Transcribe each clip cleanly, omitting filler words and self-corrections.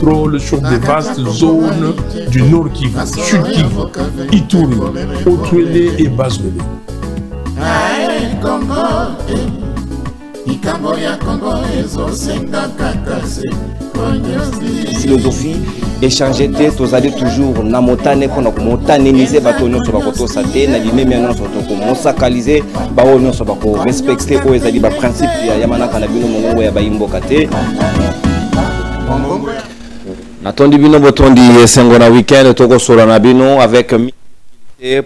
contrôle sur des vastes zones du Nord Kivu, Sud Kivu, Ituri, Otuele et Bazwele. Philosophie, échanger tête, vous allez toujours namotane pour nous montaniser, bâtonner sur votre santé, n'allumer maintenant sur votre monsacaliser, baronner sur votre respecter, aux allez bas principe, yamana kanabino mongo ya baimbo kate. Natondi bino botondi sengona week-end toko solo na bino avec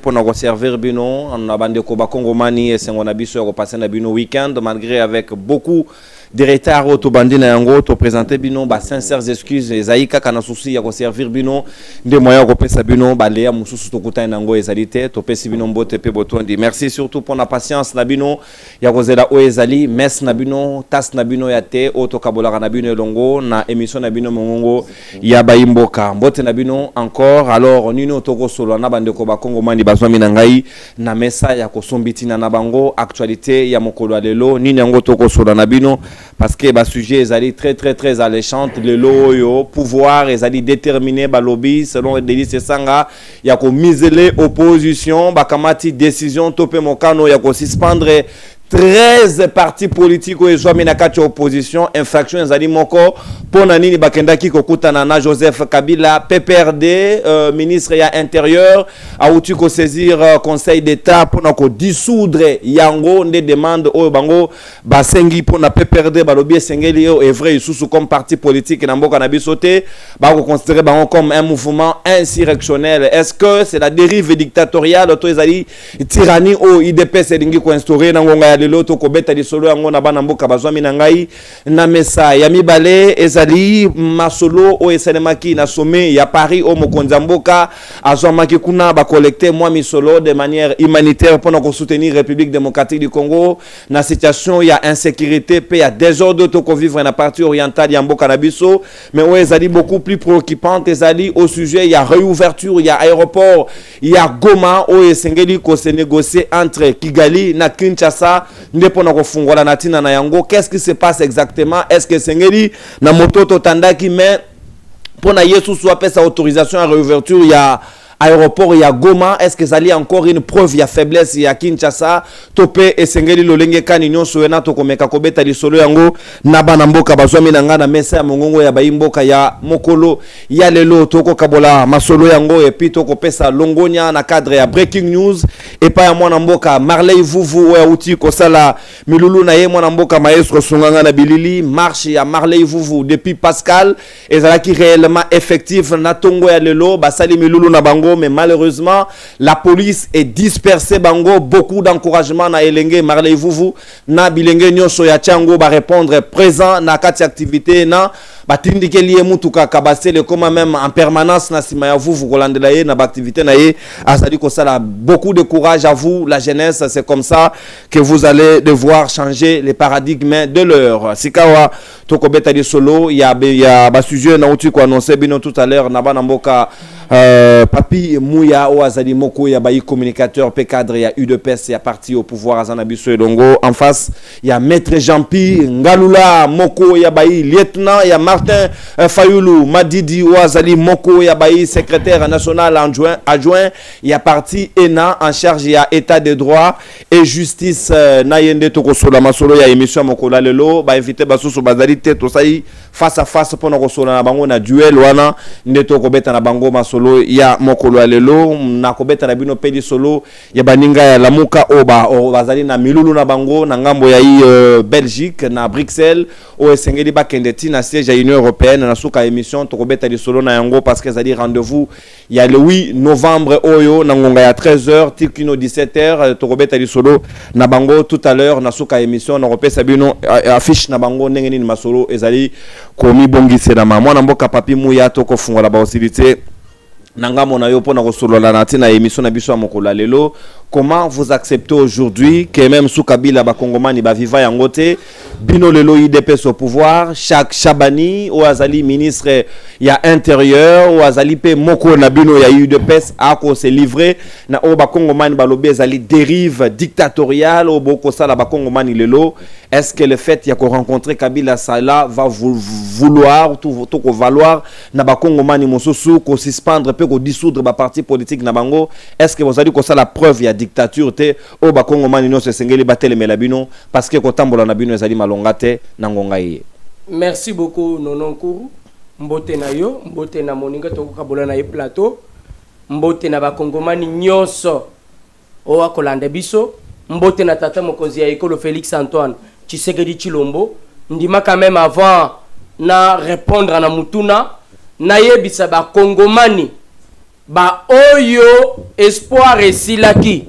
pour nous servir bino on a bande ko ba Congomani et sengona biso ko passer na bino week-end malgré avec beaucoup de retard au bandi na yango to présenter bino ba sincères excuses ezaika kana souci ya ko servir bino de moya ko pesa bino ba leya mususu to kuta nango ezalité to pesi bino mbote pe botondi merci surtout pour la patience na bino ya ko zela o ezali mes na bino tas na bino ya te o to kabola na bino longo na émission na bino mongo ya baimboka mbote na bino encore alors nino to ko solo na bande ko ba Congomani bazwa mina ngai na mesa ya ko sombitina na bango actualité ya mokolo lelo nini yango to ko solo na bino parce que le sujet est très alléchant le loyo pouvoir est déterminé par lobby selon Denis Sanga il y a miser opposition bakamati décision topé mokano il y a suspendre 13 partis politiques ou soit minakati opposition infraction ezali moko pona nini bakenda ki kokutana na Joseph Kabila PPRD ministre ya intérieur a outu ko saisir conseil d'état pona ko dissoudre yango nde demande o bango basengi pona PPRD balobi sengeli o vrai sous comme parti politique na mboka na bisote ba ko considérer bango comme un mouvement insurrectionnel. Est-ce que c'est la dérive dictatoriale to ezali tyrannie o IDPS elingi ko instaurer na ngonga lelo to ko beta lisolo yango na bana mboka bazwa mina ngai na mesa ya mibale ezali masolo o esalemaki na sommet ya Paris o mokonza mboka azwamaki kuna ba collecter moi misolo de manière humanitaire pour nous soutenir République démocratique du Congo na situation ya insécurité pe ya désordre to ko vivre na partie orientale ya mboka na biso mais o ezali beaucoup plus préoccupante ezali au sujet ya réouverture ya aéroport ya Goma o esengeli ko se négocier entre Kigali na Kinshasa ndepona ko fungola na tina na yango. Qu'est-ce qui se passe exactement? Est-ce que sengeli na moto tandaki mais pona yesu soit pesa autorisation à réouverture ya aéroport ya Goma? Est-ce que ça y a encore une preuve ya faiblesse ya Kinshasa topé esengeli lolenge kani nyonso ena to komeka kobeta lisolo yango na bana mboka bazwa minanga na mesa ya mongongo ya baimboka ya mokolo ya lelo toko kabola masolo yango et puis toko pesa longonya na cadre ya breaking news et pa ya mwana mboka Marley Vuvu ya uti ko sala milulu na ye mwana mboka maestro sunganga na bilili marche ya Marley Vuvu depuis Pascal ezalaki réellement effectif na tongo ya lelo basali milulu na bango mais malheureusement la police est dispersée bango. Beaucoup d'encouragement na elenge Marley Vuvu na bilenge nyonso ya Tchango ba répondre présent na kati activité na batindike lié mutuka kabasele comme même en permanence na sima ya Vuvu kolandela ye na activité na ye asali ko sala. Beaucoup de courage à vous la jeunesse, c'est comme ça que vous allez devoir changer les paradigmes de l'heure. Sikawa toko beta di solo il y a ba sujet na uti ko annoncer bino tout à l'heure na bana mboka Papi Mouya o azali moko ya bayi communicateur pe cadre ya UDPS ya parti au pouvoir azana biso elongo en face il y a maître Jean-Pi Ngalula moko ya bayi lieutenant ya Martin Fayulu Madidi o azali moko ya bayi secrétaire national adjoint il y a parti ENA en charge ya état de droit et justice na yende toko sola masolo ya émission moko la lelo ba invité basusu bazali te to sai face à face pour na sola na bango na duel wana ndeto ko beta na bango solo ya mokolo alelo na kobeta na bino pedi solo ya baninga ya lamuka oba o bazali na milulu na bango na ngambo ya Belgique na Bruxelles o esengeli bakendeti na siège ya Union européenne na suka émission to kobeta di solo na yango parce que ça dit rendez-vous il y a le 8 novembre oyo na ngonga ya 13h tikino 17h to kobeta di solo na bango tout à l'heure na suka émission na kopesa bino affiche na bango ndenge nini masolo ezali komi bongise na mwana mboka Papi Mouya to ko fungola ba possibilité nanga mona yo pona ko solola na tina émission na biso ya mokolo lelo comment vous acceptez aujourd'hui que même sous Kabila bakongomani ba viva yangote bino lelo IDPS au pouvoir chaque Chabani ou azali ministre ya intérieur ou azali pe moko na bino ya UDPS ako se livrer na o bakongomani balobi azali dérive dictatoriale au boko sala bakongomani lelo. Est-ce que le fait ya ko rencontrer Kabila Sala va vouloir tout ko valoir na bakongomani mosusu ko suspendre pe ko dissoudre ba parti politique na bango? Est-ce que vous allez ko ça la preuve ya dictature te o bakongomani no se sengeli batele melabino parce que ko tambola na bino ezali malongate na ngonga ye? Merci beaucoup Nononkuru. Mbote na yo, mbote na moninga to kabola na ye plateau. Mbote na bakongomani nyonso o akolanda biso. Mbote na tata mokonzi ya ekolo Félix Antoine Tshisekedi Tshilombo. Ndima quand même avant na répondre na mutuna na yebisa bakongomani ba oyo espoir esilaki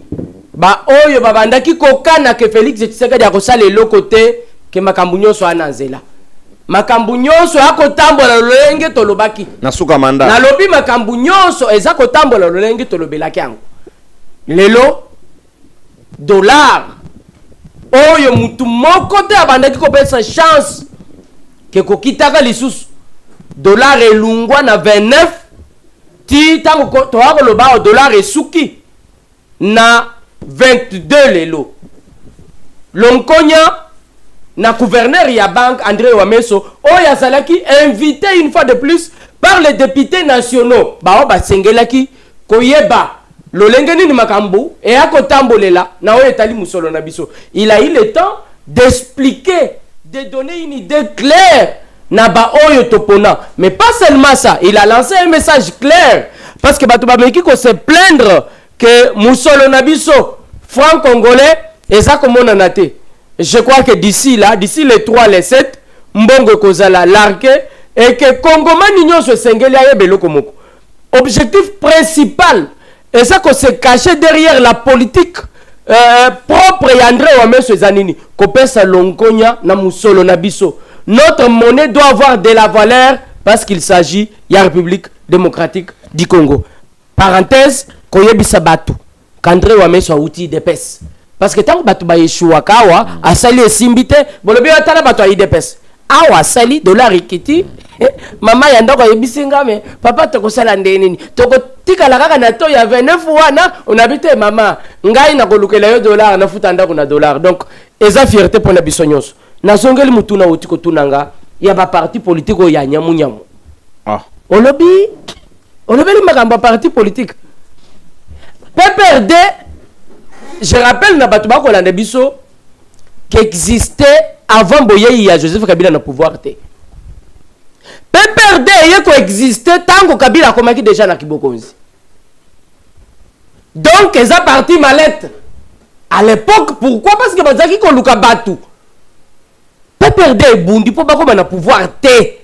ba oyo babandaki kokana ke Félix Tshisekedi akosala eloko te ke makambu nyonso ananzela makambu nyonso akotambola lolenge tolobaki nasuka manda nalobi makambu nyonso eza kotambola lolenge tolobelaki yango lelo dollar oyo mutu moko te abandaki kopesa chance ke kokitaka lisusu dollar elungwa na 29 ti tango toako loba dollar esuki na 22 lelo lonkonya na gouverneur ya banque André Wameso oyo azalaki invité une fois de plus par les députés nationaux bao basengelaki koyeba lolenge nini makambu e akotambolela na oyo etali musolo na biso. Il a eu le temps d'expliquer, de donner une idée claire na ba oyo topona, mais pas seulement ça, il a lancé un message clair parce que batu bameki ko se plaindre que musolo na biso franc congolais eza komona na te. Je crois que d'ici là, d'ici les 3 les 7 mbongo kozala largué et que Congomani nyonso sengeli ayebelo komoko. Objectif principal et ça qu'on se caché derrière la politique propre et André Wameso Zanini kopesa lonkonya na musolo na biso. Notre monnaie doit avoir de la valeur parce qu'il s'agit de la République démocratique du Congo. Parenthèse, koyebisa batu qu'André Wameso a outil d'EPS. Parce que tant que batu ba yeshua kawa asali esimbite bolobi atala batu a IDPS awa asali dollar ikiti mama ya ndako yebisinga me papa toko sala ndenini toko tika la kaka na to ya 29 wana onabite mama ngai na kolukela yo dollar na futa ndako na dollar. Donc eza fierté pour na bisonyos na songeli mutuna utiko tunanga ya ba parti politique o ya nyamu nyamu olobi makamba parti politique PPRD. Je rappelle na batu bako landa biso qui existait avant Boye ya Joseph Kabila na pouvoir te. PPRD yeko existait tango Kabila komaki déjà na Kibokonzi. Donc eza parti mallette. À l'époque pourquoi? Parce que bazaki ko luka batu. PPRD bundi po bako na pouvoir te.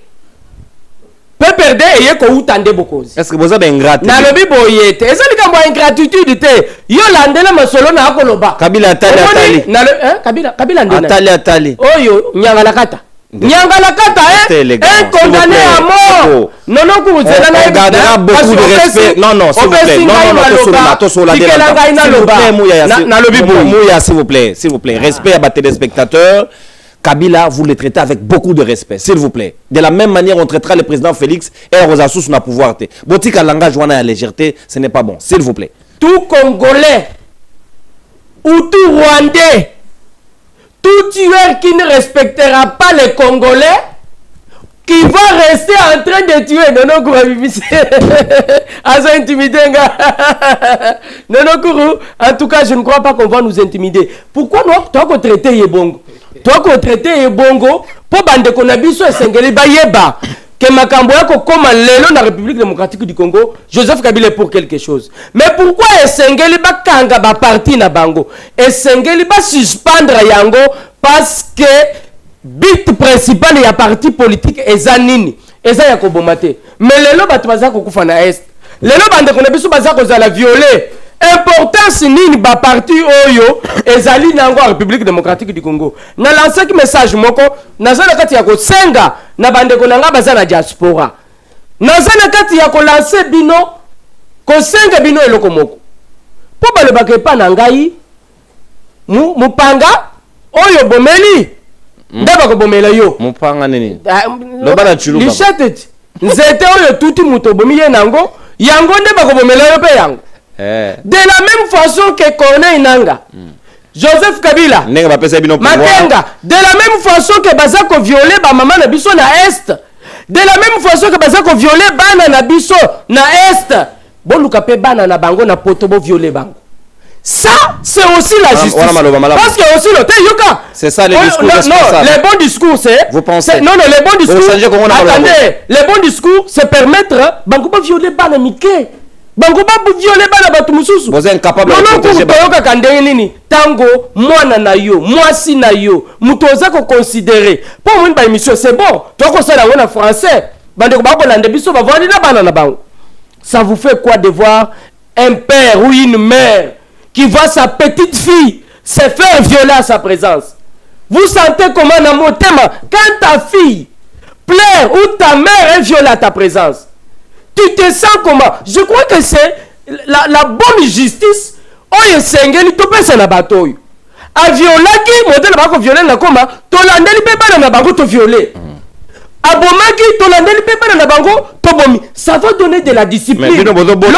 PPRD yeko utande Bokonzi. Est-ce que vous avez ingratitude? Na lobi boye te. Eza likambo ingratitude te. Yo landela masolo na akoloba. Kabila atali. Na Kabila ndena. Atali. Oyo nyanga la kata. Nyanga la kata un condamné à mort. Non on gardera beaucoup de respect. Non s'il vous plaît. Non s'il vous plaît. Respect à vos téléspectateurs. Kabila, vous le traitez avec beaucoup de respect, s'il vous plaît. De la même manière, on traitera le président Félix et Rosa Sous na pouvoir. Botika langage ou la légèreté, ce n'est pas bon, s'il vous plaît. Tout Congolais ou tout Rwandais, tout tueur qui ne respectera pas les Congolais, qui va rester en train de tuer Nono Kourou, à intimider. Nono Kourou, en tout cas, je ne crois pas qu'on va nous intimider. Pourquoi nous, toi qu'on traite Yebongo? Toi qu'on traite Yebongo, pour bande qu'on a biso et sengeli bayeba, que makambo yako comme lelo na République démocratique du Congo, Joseph Kabila est pour quelque chose. Mais pourquoi esengeli ba kanga ba parti na bango? Esengeli ba suspendre yango parce que but principal ya parti politique eza nini? Eza ya kobomate. Mais lelo batu baza kokufa na est. Lelo bande qu'on a biso baza kozala violer. Importance nini ba parti oyo ezali nango République démocratique du Congo. Na lancer ki message moko nazana kati ya ko senga na bande ko nanga baza na diaspora. Nazana kati ya ko lancer bino ko senga bino eloko moko. po balobaka epa na ngai mupanga oyo bomeli nde bakobomela yo mupanga nini loba na chuluka lichette nzete oyo tuti muto bomi ye nango yango nde bakobomela yo pe yango de la même façon que Corneille Nanga Joseph Kabila Makenga de la même façon que bazako violer ba maman na biso na est de la même façon que bazako violer bana na biso na est boluka pe bana na bango na poto bo violer bango. Ça, c'est aussi la justice. Parce que aussi le Yoka. C'est ça les discours responsables. Les bons discours, c'est. Vous pensez? Non, non, les bons discours. Attendez, les bons discours, c'est permettre. Bango violer bana mike. Bango violer bana batumususu. Vous êtes incapable de protéger. Non, non, kandenge nini. Tango, mwana na yo, mwasi na yo, mutoza ko considérer. Pour moi, une émission, c'est bon. Toi, qu'on sait la en français. Bande ko ba bolande biso ba voir na bana na bango. Ça vous fait quoi de voir un père ou une mère qui voit sa petite fille se faire violer à sa présence? Vous sentez comment dans mon thème, quand ta fille pleure ou ta mère est violée à ta présence, tu te sens comment? Je crois que c'est la bonne justice. Oye sengeli to pesa na bato yo. A violaki modèle ba ko violer na koma, to landeli pe bana na bango to violer. Abomaki to landeli pe bana na bango to bomi. Ça va donner de la discipline. Mais bino bozo boti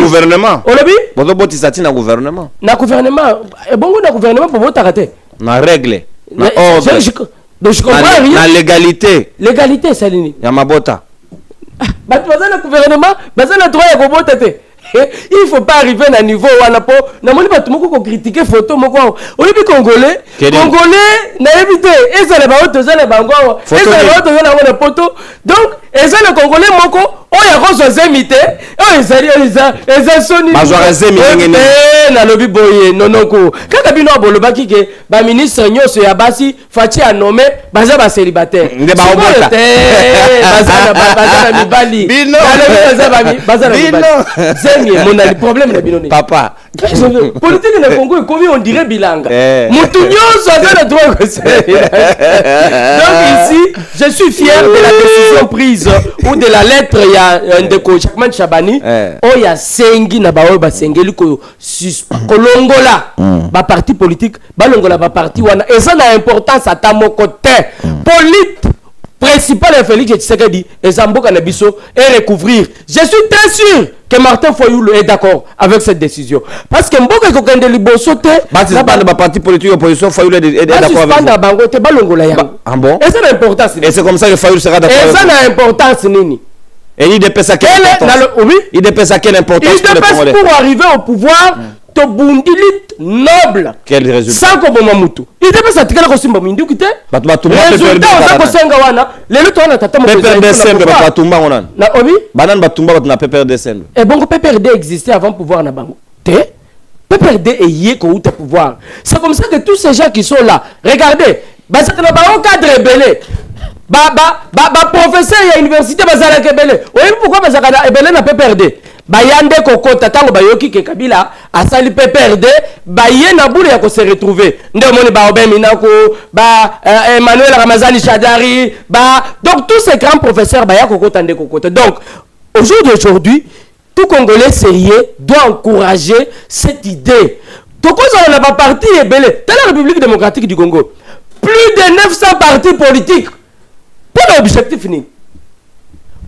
gouvernement. Olobi? Bozo boti sati na gouvernement. Na gouvernement, et bongo na gouvernement pour bota rater. Na règle. Na ordre. Donc je comprends rien. Na légalité. Légalité c'est nini? Ya mabota. Bah tu vas dans le gouvernement, bah ça na droit ya ko bota te. Il faut pas arriver à un niveau où on a pas na moni ba tumoko ko critiquer photo moko on est congolais na éviter et ça les ba auto ça les bango et ça les auto na na poto donc et ça le congolais moko o ya ko zo zemité o ezali soni bazwa zemi ngene na lobi boye nonoko kaka bino boloba kike ba ministre nyoso ya basi fachi a nommé baza ba célibataire nde ba obota baza na mibali bino baza na mibali mon problème de Binoni. Papa. Politique de Congo, comment on dirait bilanga. Moutounio, ça donne le droit. Donc ici, je suis fier de la décision prise ou de la lettre. Il y a un déco, Chakman Chabani. Oh, il y a Sengi Nabaoy Basengeli Kolongola. Ba parti politique, Balongola ba parti wana. Et ça a importance à ta mon côté. Politique. Principal est Félix Tshisekedi et Zambo Kanabiso et recouvrir. Je suis très sûr que Martin Fayulu est d'accord avec cette décision. Parce que Mboka Kokende Libosote, le parti politique opposition Fayulu est d'accord avec ah bon? Et c'est l'importance. Et c'est comme ça que Fayulu sera d'accord. Et ça n'a importance nini. Et il dépêche à quelle importance? Oui. Il dépêche à quelle importance? Il dépêche pour arriver au pouvoir. Bundilit noble. Quel résultat? Sans Kobomamutu. Il dépêche à tirer le costume Mindu qui était. Résultat, on s'est Wanna. Les luttes on a tata Pepper décembre, Batumba on a. Na obi? Banan Batumba, on a Pepper décembre. Et bon, PPRD existait avant pouvoir na bango. PPRD est yé ko te pouvoir. C'est comme ça que tous ces gens qui sont là, regardez, bah c'est un cadre belé. Professeur à l'université bazala kebele. Oui, pourquoi bazala ebele na PPRD? Bayande kokota tango bayoki ke Kabila asali PPRD baye na boule ya ko se retrouver. Nde moni ba Obé Minako, Emmanuel Ramazani Chadari, donc tous ces grands professeurs baya kokota nde kokota. Donc au jour d'aujourd'hui, tout Congolais sérieux doit encourager cette idée. Donc on a pas parti ebele. Dans la République démocratique du Congo, plus de 900 partis politiques. Pour l'objectif ni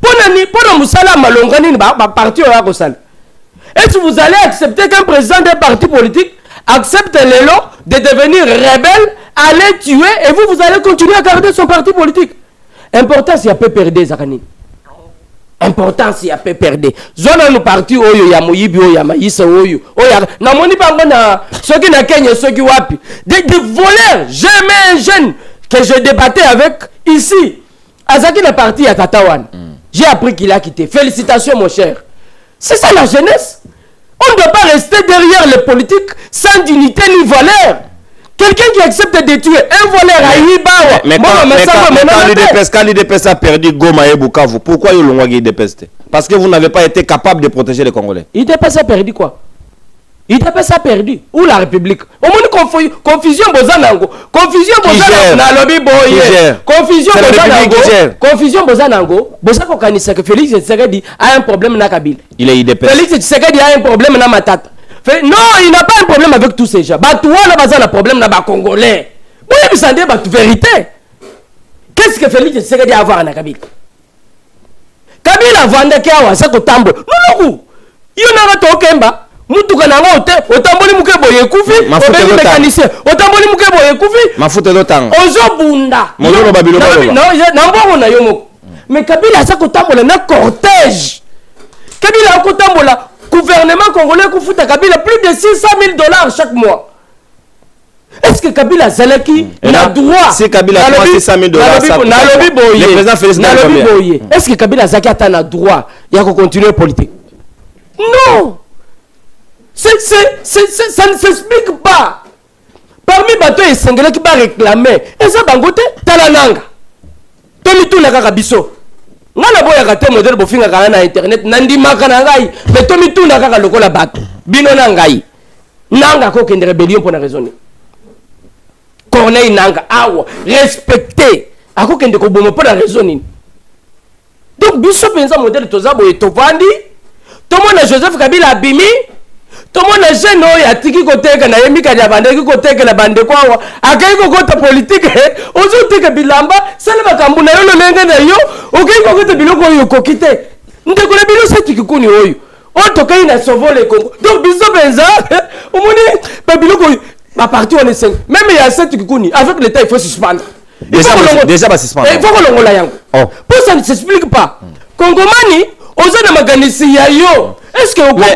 pour Moussala Malongani parti au Yakosal. Est-ce que vous allez accepter qu'un président d'un parti politique accepte l'élan de devenir rebelle, aller tuer et vous allez continuer à garder son parti politique? Importance il y a PPRD Zakani. Importance il y a PPRD. Zona nous parti oyo ya Moyibi oyo ya Maïssa oyo oya na moni bango na ceux qui na Kenya ceux qui wapi des voleurs. Jamais un jeune que je débattais avec ici. Azaki est parti à Tatawan. J'ai appris qu'il a quitté. Félicitations mon cher. C'est ça la jeunesse. On ne doit pas rester derrière les politiques sans dignité ni valeur. Quelqu'un qui accepte de tuer un voleur à Ibawa. Mais quand l'IDPS a perdu Goma et Bukavu, pourquoi il l'a l'IDPS? Parce que vous n'avez pas été capable de protéger les Congolais. l'IDPS a perdu quoi? l'IDPS a perdu. Où la République? Au moins confusion Bozanango. Confusion Bozanango. Na lobby boye. Confusion Bozanango. Confusion Bozanango. Bozako kanisa que Félix Tshisekedi a un problème na Kabila. Il est IDPS. Félix Tshisekedi a un problème na Matata. Non, il n'a pas un problème avec tous ces gens. Toi, là, il a un problème avec les Congolais. Oui, mais ça dit la vérité. Qu'est-ce que Félix Tshisekedi a à voir avec Kabila? Kabila vende kiawa sa kotambo. Non, il y a un tokemba. Mutuka nanga otamboli mukebo yekufi, obeli mécanicien. Otamboli mukebo yekufi. Mafuta lotanga. Ozo bunda. Mozono babilo baloba. Non, na yo moko. Mais Kabila sa kotambola na cortège. Kabila a kotambola gouvernement congolais kufuta Kabila plus de 600 000 $ chaque mois. Est-ce que Kabila Zalaki n'a droit? Si Kabila a 600 000 $, le président Félix Tshisekedi. Est-ce que Kabila Zalaki a droit de continuer la politique? Non. Ça ne s'explique pas. Parmi les bateaux et Sengele qui va réclamer, et ça bangote, talananga. Tony tout n'a qu'à biso. Ngala boya kate modèle bofinga kana na internet nandi makana ngai mais Tony tout n'a qu'à lokola bateau. Bino na ngai. Nanga ko kende rébellion pour na raisonner. Corneille Nanga, awa, respecté. A quoi qu'on ne peut pas raisonner. Donc, Bishop est un modèle de Tozabo et Tovandi. Tout le monde a Joseph Kabila Abimi. Tout le monde a Geno et a Tiki Kote, Kanayemi Kadiabande, Kote, Kanabande Kwa, a Kaiko Kote politique, Ozo Teke Bilamba, Salva Kambuna, le Lenga Nayo, Okaiko Kote Biloko Yokokite. Nous te connaissons bien ce qui est Oyo. On toka il a sauvé les Congo. Donc, Bishop est un, au monde, Babiloko. À partir on est 5. Même il y a 7 qui connaissent. Avec l'État, il faut suspendre. Déjà, va suspendre. Il faut que l'on l'aille. Pour ça ne s'explique pas. Congomani, aux autres maganistes, yo. Est-ce que vous pouvez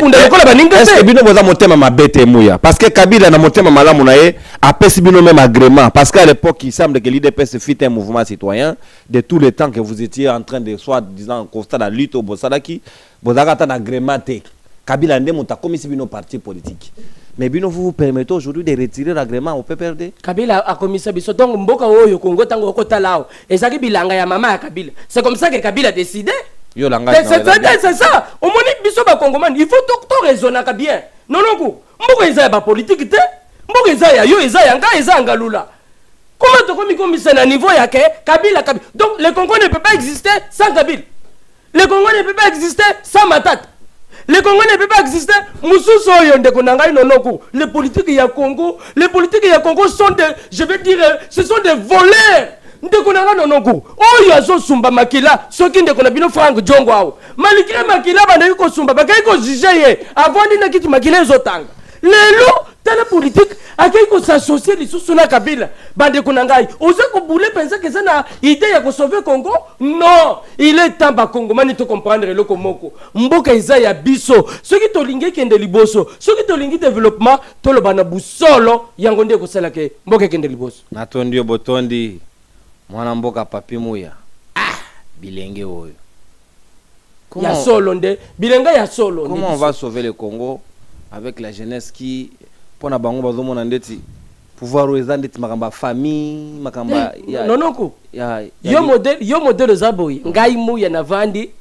est-ce que Bino vous a monté ma bête mouya? Parce que Kabila n'a monté ma malamunaye a payé Bino même agrément. Parce qu'à l'époque, il semble que l'IDPS fit un mouvement citoyen de tous les temps que vous étiez en train de soi-disant constater la lutte au Bossadaki. Vous avez un agrément. Kabila n'a pas commis Bino parti politique. Mais Bino, vous permettez aujourd'hui de retirer l'agrément au PPRD? Kabila a commis ça. Donc, Mboka Oyo, Congo, Tango, Kota Lao. Et ça, Bilanga ya maman à Kabila. C'est comme ça que Kabila a décidé. C'est ça. Au moment où Bisso va Congoman, il faut tout raisonner bien. Non, non, Mboka Isa ba politique. Mboka Isa ya yo, Isa yanga, Isa Angalula. Comment tu commis comme c'est un niveau ya Kabila, Kabila. Donc, le Congo ne peut pas exister sans Kabila. Le Congo ne peut pas exister sans Matata. Le Congo ne peut pas exister. Les politiques du Congo, sont des, je veux dire, ce sont des voleurs. Oh, il y a son Sumba Makila, ceux qui ne connaissent pas Franck Djongwao. Malgré Makila, il y a Sumba, il y a juger avant de quitter Makila et Zotang. Les lots, dans la politique, à qui qu'on s'associe les sous la Kabila, bande Konangai. Osez qu'on voulait penser que ça n'a idée de sauver Congo? Non, il est temps à Congo, man, de comprendre le Komoko. Mboka Isaiah Bisso, ceux qui t'olingé qui est de Liboso, ceux qui t'olingé développement, tout le banabu solo, yangonde ko selake, Mboka qui est de Liboso. Natondi Botondi, mwana Mboka Papi Mouya. Ah, bilenge oyo. Ya solo nde, bilenga ya solo. Comment on va sauver le Congo avec la jeunesse qui pour na bango bazo mona ndeti pouvoir oezandeti makamba famille makamba non non ko yo modèle zaboy ngai muya na vandi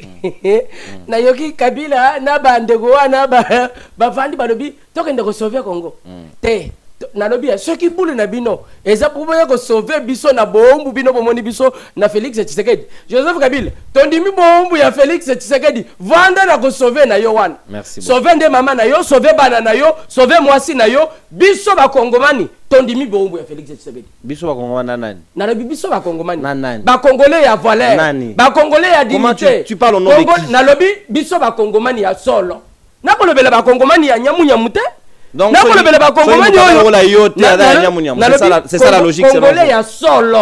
na yoki Kabila na bandego na ba vandi balobi tokende ko sauver Congo te na lobi ceux qui boule na bino eza pour ko sauver biso na bombu bino bomoni biso na Félix Tshisekedi Joseph Kabila tondimi bombu ya Félix Tshisekedi vanda na ko sauver na yo wana sauver nde mama na yo sauver bana na yo sauver mwasi na yo biso ba Kongomani tondimi bombu ya Félix Tshisekedi biso ba Kongomani nani na lobi biso ba Kongomani nani ba Congolais ya valeur ba Congolais ya dignité tu parles au nom de qui na lobi biso ba Kongomani ya solo na ko lobela ba Kongomani ya nyamu nyamute. Donc, c'est ça la logique. Congolais à solo.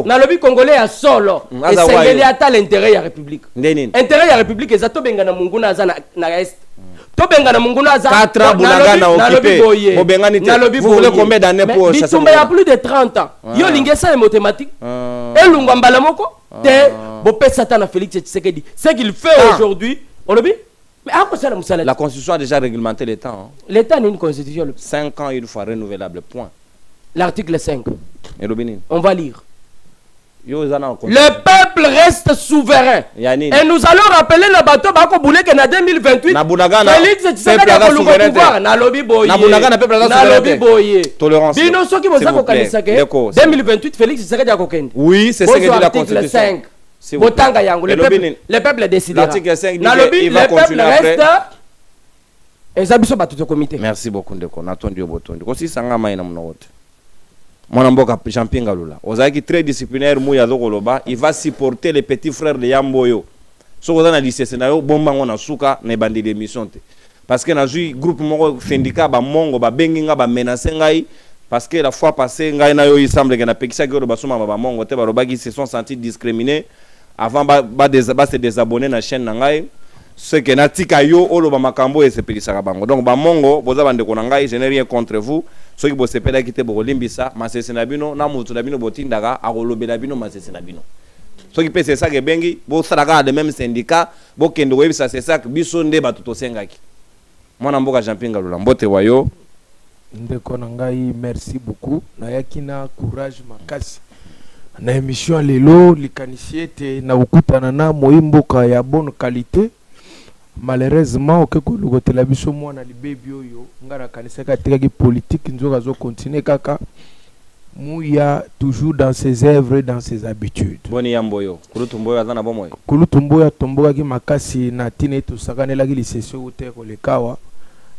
Na lobi Congolais à solo. Et c'est à l'intérêt de la République. Intérêt de la République, c'est to benga na munguna za na est. To benga na munguna za 4 ans bulanga na occupé. Vous voulez combien d'années pour chasser? Il y a plus de 30 ans. Yo lingesa est mathématique. Et lungwa mbala moko te bo pesa ta na Félix Tshisekedi. Ce qu'il fait aujourd'hui, on le dit. Mais la Constitution a déjà réglementé les temps. Hein. L'État a une Constitution. 5 ans, une fois renouvelable, point. L'article 5. On va lire. Le peuple reste souverain. Et nous allons rappeler le bateau Bakoboulé que en 2028, Félix Tshisekedi a le pouvoir. Nalobi Boye. Tolérance. Bino soki boza ko kanisa ke 2028 Félix Tshisekedi a kokende. Oui, c'est ce que dit la Constitution. 5. Le peuple décide. L'article 5 dit qu'il va continuer après. ezabiso batuto comité. Merci beaucoup ndeko. Natondi obotondi. Kosi sanga mai na mnote. Mwana mboka Jean-Pierre Ngalula. Ozaki très disciplinaire mouya zokoloba, il va supporter les petits frères de Yamboyo. So ko na lycée scénario bomba ngona suka na bandi d'émission te. Parce que na jui groupe moko syndicat ba mongo ba benginga ba menacer ngai parce que la fois passée ngai na yo il semble que na pekisa ko ba suma ba mongo te ba robaki se sont sentis discriminés avant ba se désabonner na chaîne na ngai. Ce que natika yo olo ba makambo et se pelisa bango. Donc ba mongo boza bande ko ngai je n'ai rien contre vous. Ce qui bo se pela kite bo limbisa masese na bino na mutu na bino botindaka akolobela bino masese na bino. Ce qui peut c'est ça que bengi bo saraka de même syndicat bo kendo webi ça c'est ça que biso nde batuto sengaki. Mwana mboka Jean-Pierre Ngalula mbote wayo ndeko na ngai merci beaucoup nayaki na courage makasi na émission lelo likanisi ete na kokutana na moyimboka ya bonne qualité. Malheureusement okeko lukotela biso mwana libebi oyo ngara kanisaka tekaki politique nzoka zo continuer kaka muya toujours dans ses œuvres dans ses habitudes. Boni yamboyo kulutumboyo azana bomoyo kulutumboyo tombokaki makasi na tine to sakanelaki lisesio uteko lekawa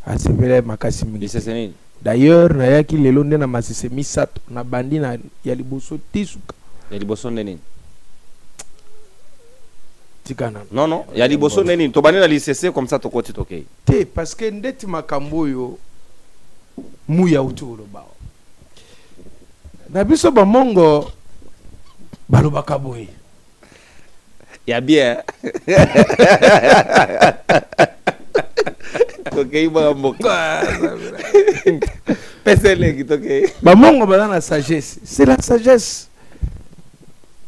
asepele makasi mingi. Lisese nini? D'ailleurs nayaki lelo nde na masese misato na bandi na ya liboso tisuka. Ya liboso nde nini? Tikana. Non, ya liboso nde nini? Tobani na lisese comme ça tokoti tokei. Te parce que ndeti makambo yo muya utolo bawo. Na biso ba mongo balobaka boye. Ya bien. Tokei ba mboka. Pesele ki tokei. Ba mongo bala na sagesse. C'est la sagesse.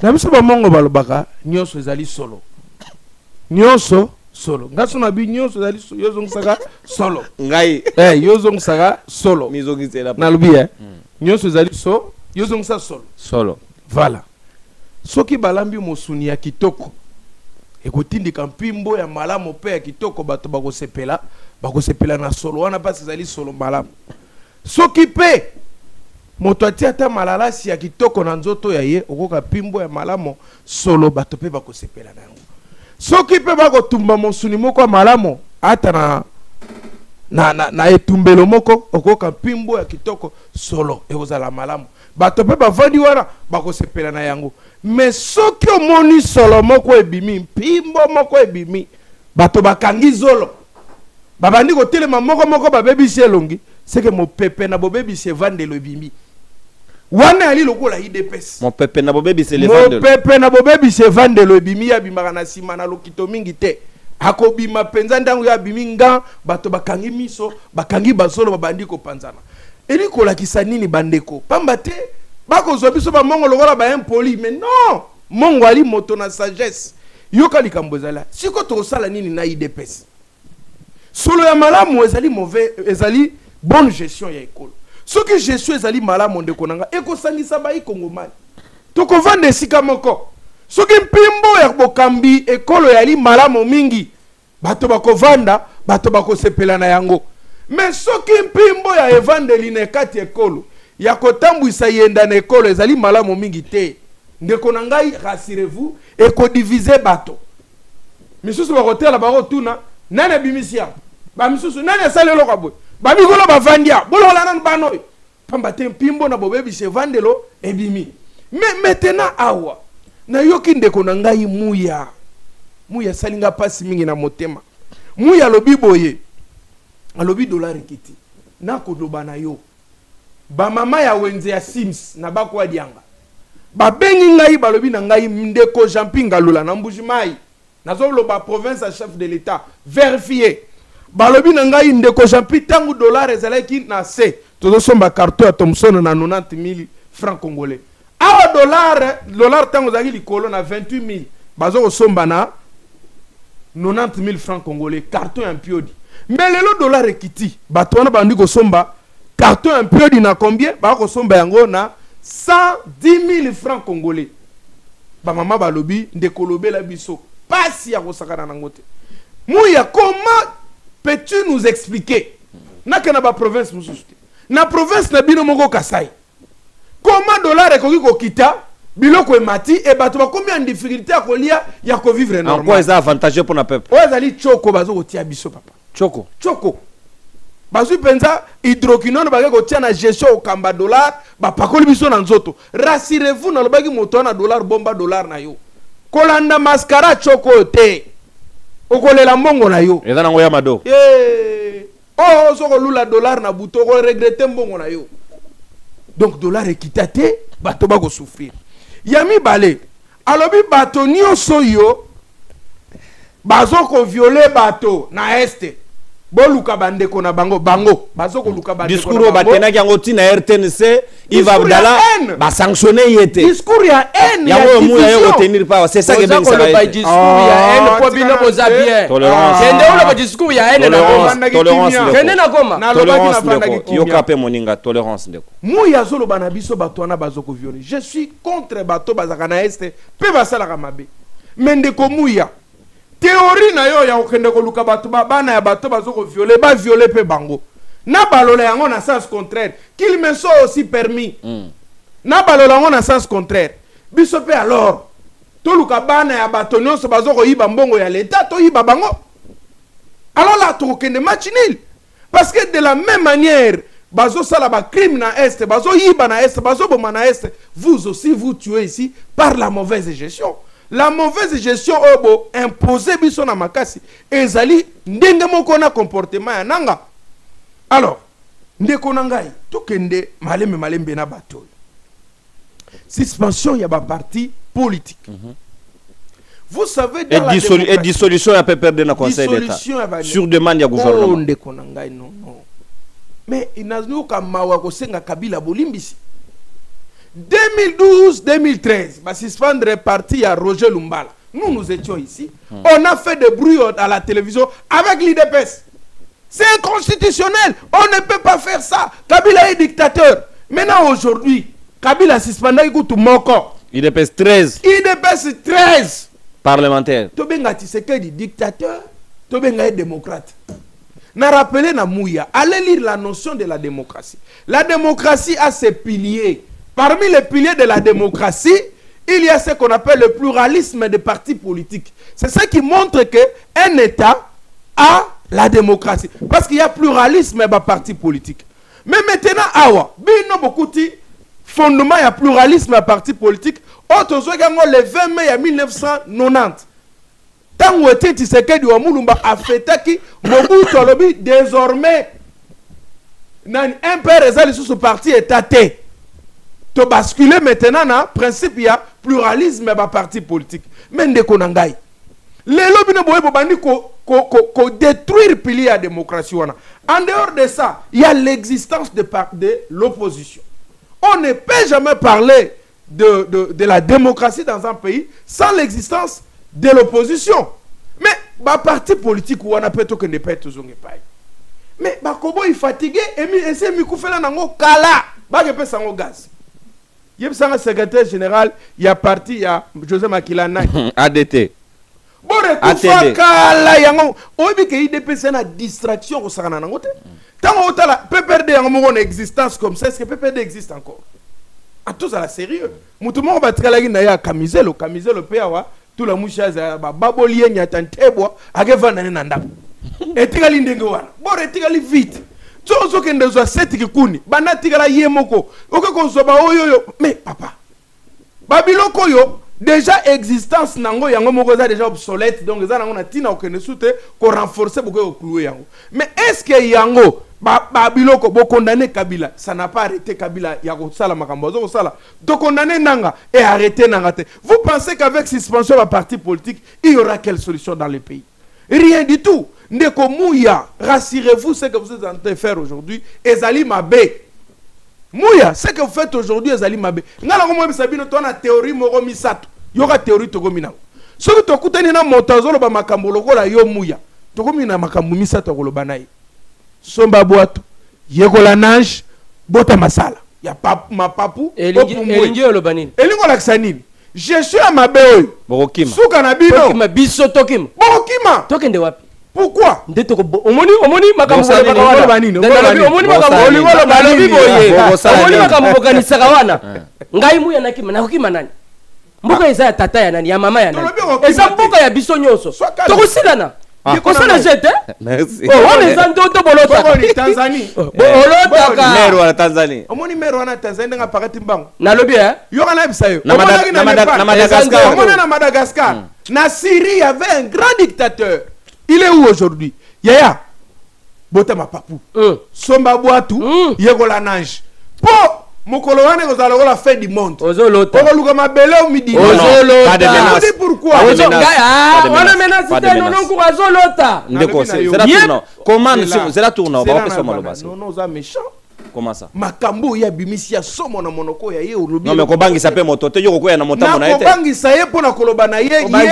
Na biso ba mongo balobaka nyonso ezali solo. Nyonso solo. Ngaso na bi nyonso ezali yozo saka solo. Ngai. Yozo saka solo. Mizogi c'est na lobi nyonso ezali yozo sa solo. Solo. Voilà. Soki balambi mosuni ya kitoko. Ekotindika mpimbo ya malamu pe ya kitoko bato bakosepela na solo wana pasi ezali solo malamu. Soki pe moto atiata malalasi ya kitoko na nzoto ya ye okoka pimbo ya malamu solo bato pe bakosepela na yango. Soki pe bakotumba mosuni moko ya malamu ata na etumbelo moko okoka pimbo ya kitoko solo ekozala malamu. Bato pe bavandi wana bakosepela na yango. Mais soki omoni solo moko ebimi pimbo moko ebimi bato bakangi zolo babandi kotelema moko babebisi elongi seke mopepe na bobebisi evandelo ebimi wana ali lokola idepes mopepe na bobebisi evandelo mopepe na bobebisi evandelo ebimi ya bimaka na sima na lokito mingi te akobima penza ndango ya bimi nga bato bakangi miso bakangi basolo babandi kopanzana eli kolakisa nini bandeko pamba te bakozwa biso ba mongo lokola ba impoli mais non mongo ali moto na sagesse yoka likambo ezala siko tosala nini na idepes solo ya malamu ezali mauvais ezali bonne gestion ya ekolo soki gestion ezali malamu ndeko nanga ekosangisa ba ikongomani tokovanda esika moko soki mpimbo ya bokambi ekolo yali malamu mingi bato bakovanda bato bakosepela na yango mais soki mpimbo ya evandeli na kati ekolo ya kotambwisa yenda na ekolo ezali malamu mingi te ndeko na ngai rassurez-vous ekodivize bato misusu bakotela bakotuna nani abimisia ba misusu nani asali eloko boye babikolo bavandia bolokola nani banoyo pamba te mpimbo na bobebisa evandelo ebimi mais maintenant awa nayoki ndeko na ngai muya salinga pasi mingi na motema muya alobi boye alobi dollar kiti nakoloba na yo ba mama ya wenze ya Sims na bakwa dianga babengi ngai balobi na ngai ndeko Jean-Pierre Ngalula na Mbujimai nazoloba province à chef de l'état vérifier balobi na ngai ndeko Jean-Pierre tangu dollar ezalaki na C tozosomba carton ya Thomson na 90,000 francs congolais awa dollar tangu zaki likolo na 28,000 bazoko somba na 90,000 francs congolais carton ya mpiodi mais lelo dollar ekiti bato wana bandi ko somba carton un peu na combien ba ko somba yango na 110,000 francs congolais ba mama balobi ndeko lobela biso pasi ya kosakana na ngote muya comment peux-tu nous expliquer nakana ba province mususu na province na bino moko Kasai comment dollar ekoki kokita biloko emati e bato ba combien en difficulté à kolia ya ko vivre normal en quoi est avantageux pour na peuple o ezali choko bazo kotia biso papa choko bazui penza hydroquinone bake kotia na gestion okamba dollar bapakoli biso na nzoto. Rassurez-vous na lobaki moto na dollar bomba dollar na yo kolanda mascara choko te okolela mbongo na yo eza nango ya mado oh soko lula dollar na buto ko regretter mbongo na yo. Donc dollar ekitate bato ba ko souffrir yami balé alobi bato nyonso yo bazo ko violer bato na este boluka bandeko na bango bazo ko luka bandeko discours batena ki yango tina RTNC Iva Abdallah ba sanctionner yete discours ya haine ya wo mu ya retenir pas c'est ça que ben ça ba discours ya haine po bino boza bien kende ola ba discours ya haine na tolérance kende na goma na lobaki na fanda ki yo kape moninga tolérance ndeko mu ya zolo bana biso bato na bazo ko violer. Je suis contre bato bazaka na este pe basala ka mabe mendeko muya théorie na yo ya okende ko luka bato bana ya bato bazoko violer ba violer pe bango na balola yango na sens contraire qu'il me soit aussi permis na balola yango na sens contraire biso pe alors to luka bana ya bato nyonso bazoko yiba mbongo ya l'état to yiba bango alors là to okende match nul parce que de la même manière bazo sala ba crime na est bazo yiba na est bazo boma na est vous aussi vous tuez ici par la mauvaise gestion. La mauvaise gestion obo imposé biso na makasi ezali ndenge moko na comportement ya nanga. Alors ndeko nangai tokende malembe na bato suspension ya ba parti politique. Vous savez dans et dissolution ya perdre na conseil d'état sur demande ya gouvernement. Ndeko nangai non. Mais inazuka mawa ko senga Kabila bolimbisi 2012-2013, bah, suspendre parti à Roger Lumbala. Nous étions ici. On a fait des bruits à la télévision avec l'IDPS. C'est inconstitutionnel. On ne peut pas faire ça. Kabila est dictateur. Maintenant, aujourd'hui, Kabila suspendu tout mon corps. IDPS 13. IDPS 13. Parlementaire. Tobenga Tshisekedi dictateur. Tobenga démocrate. Na rappelé na Mouya. Allez lire la notion de la démocratie. La démocratie a ses piliers. Parmi les piliers de la démocratie, il y a ce qu'on appelle le pluralisme des partis politiques. C'est ce qui montre qu'un État a la démocratie. Parce qu'il y a pluralisme des partis politiques. Mais maintenant, awa, bino beaucoup de fondements, il y a pluralisme des partis politiques. Autre chose, le 20 mai 1990. Tant que tu était Tshisekedi wa Mulumba a fait qui Mobutu alobi désormais un père ezali sous ce parti est athée. To basculer maintenant na principe il y a pluralisme ba parti politique. Mais ndeko nangai. Lelo bino boye bobandi ko détruire pilier la démocratie wana. En dehors de ça, il y a l'existence de l'opposition. On ne peut jamais parler de la démocratie dans un pays sans l'existence de l'opposition. Mais ba parti politique wana peto que ne peut toujours pas. Mais ba kobo il fatigué et essaie mi koufela nango kala. Ba ke pesa ngo gaz. Il y a un secrétaire général, il y a parti, il y a José Makilana. ADT. Bon, il y a une distraction au Saranangote. Tant que la PPRD a une existence comme ça, est-ce que PPRD existe encore? À tous à la sérieux. Tout le monde va travailler à Camiselo, Camiselo Péawa, tout le monde a Babolien, il y a Tantebois, à Gevan Nanda. Et Tigali Ndengoan. Bon, et Tigali vite. Tsozo kende zo seti kikuni bana tigala yemoko okoko zoba oyoyo mais papa babiloko yo déjà existence nango yango moko za déjà obsolète donc za nango na tina okende soute ko renforcer boko clouer yango mais est-ce que yango babiloko bo condamner Kabila ça n'a pas arrêté Kabila ya ko sala makambo zo ko sala to condamner nanga et arrêter nanga te. Vous pensez qu'avec suspension de parti politique il y aura quelle solution dans le pays? Rien du tout. Ndeko Mouya, rassurez-vous, ce que vous êtes en train de faire aujourd'hui, Ezali Mabé. Mouya, ce que vous faites aujourd'hui, Ezali Mabé. Ngala ko mo sabino to na théorie moko misato. Yoka théorie to gomina. Ce que to kutani na motazo ba makambo lokola yo Mouya. To gomina makambo misato ko lobanayi. Somba boato, yekola nage, bota masala. Ya mapapu, elingi lobanini. Elingo laksanini. Je suis à ma béoy. Borokima. Souka na bino. Borokima biso tokim. Borokima. Tokende wapi? Pourquoi? Ndetoko omoni makambo wana banini. Omoni makambo balobi boye. Omoni makambo bokanisaka wana. Ngai Muya nakima nakima nani? Mboka eza ya tata ya nani ya mama ya nani? Eza mboka ya biso nyonso. Tokosilana. Kosa na jete. Merci. On les a tout bolota. Boni Tanzanie. Bolota ka. Maire wa Tanzanie. Omoni maire wana Tanzanie nga pakati mbango. Na lobi hein. Yoka na bisayo. Na Madagascar. Omona na Madagascar. Na Syrie, il y avait un grand dictateur. Il est où aujourd'hui? Yaya. Botama papu. Somba boatu. Yegola nange. Po mokolo wana kozala la fin du monde. Ozolota. Okoluka mabele au midi. Ozolota. Pas de menace. Pourquoi? On menace non non ko azolota. Ndeko c'est la tournant. Comment c'est la tournant? On va passer au basi. Non non, ça méchant. Comment ça? Makambo ya bimisi ya somo na monoko ya ye olobi. Non mais ko bangi sape moto te yoko ya na motambo na ete. Na ko bangi sa ye pona koloba na ye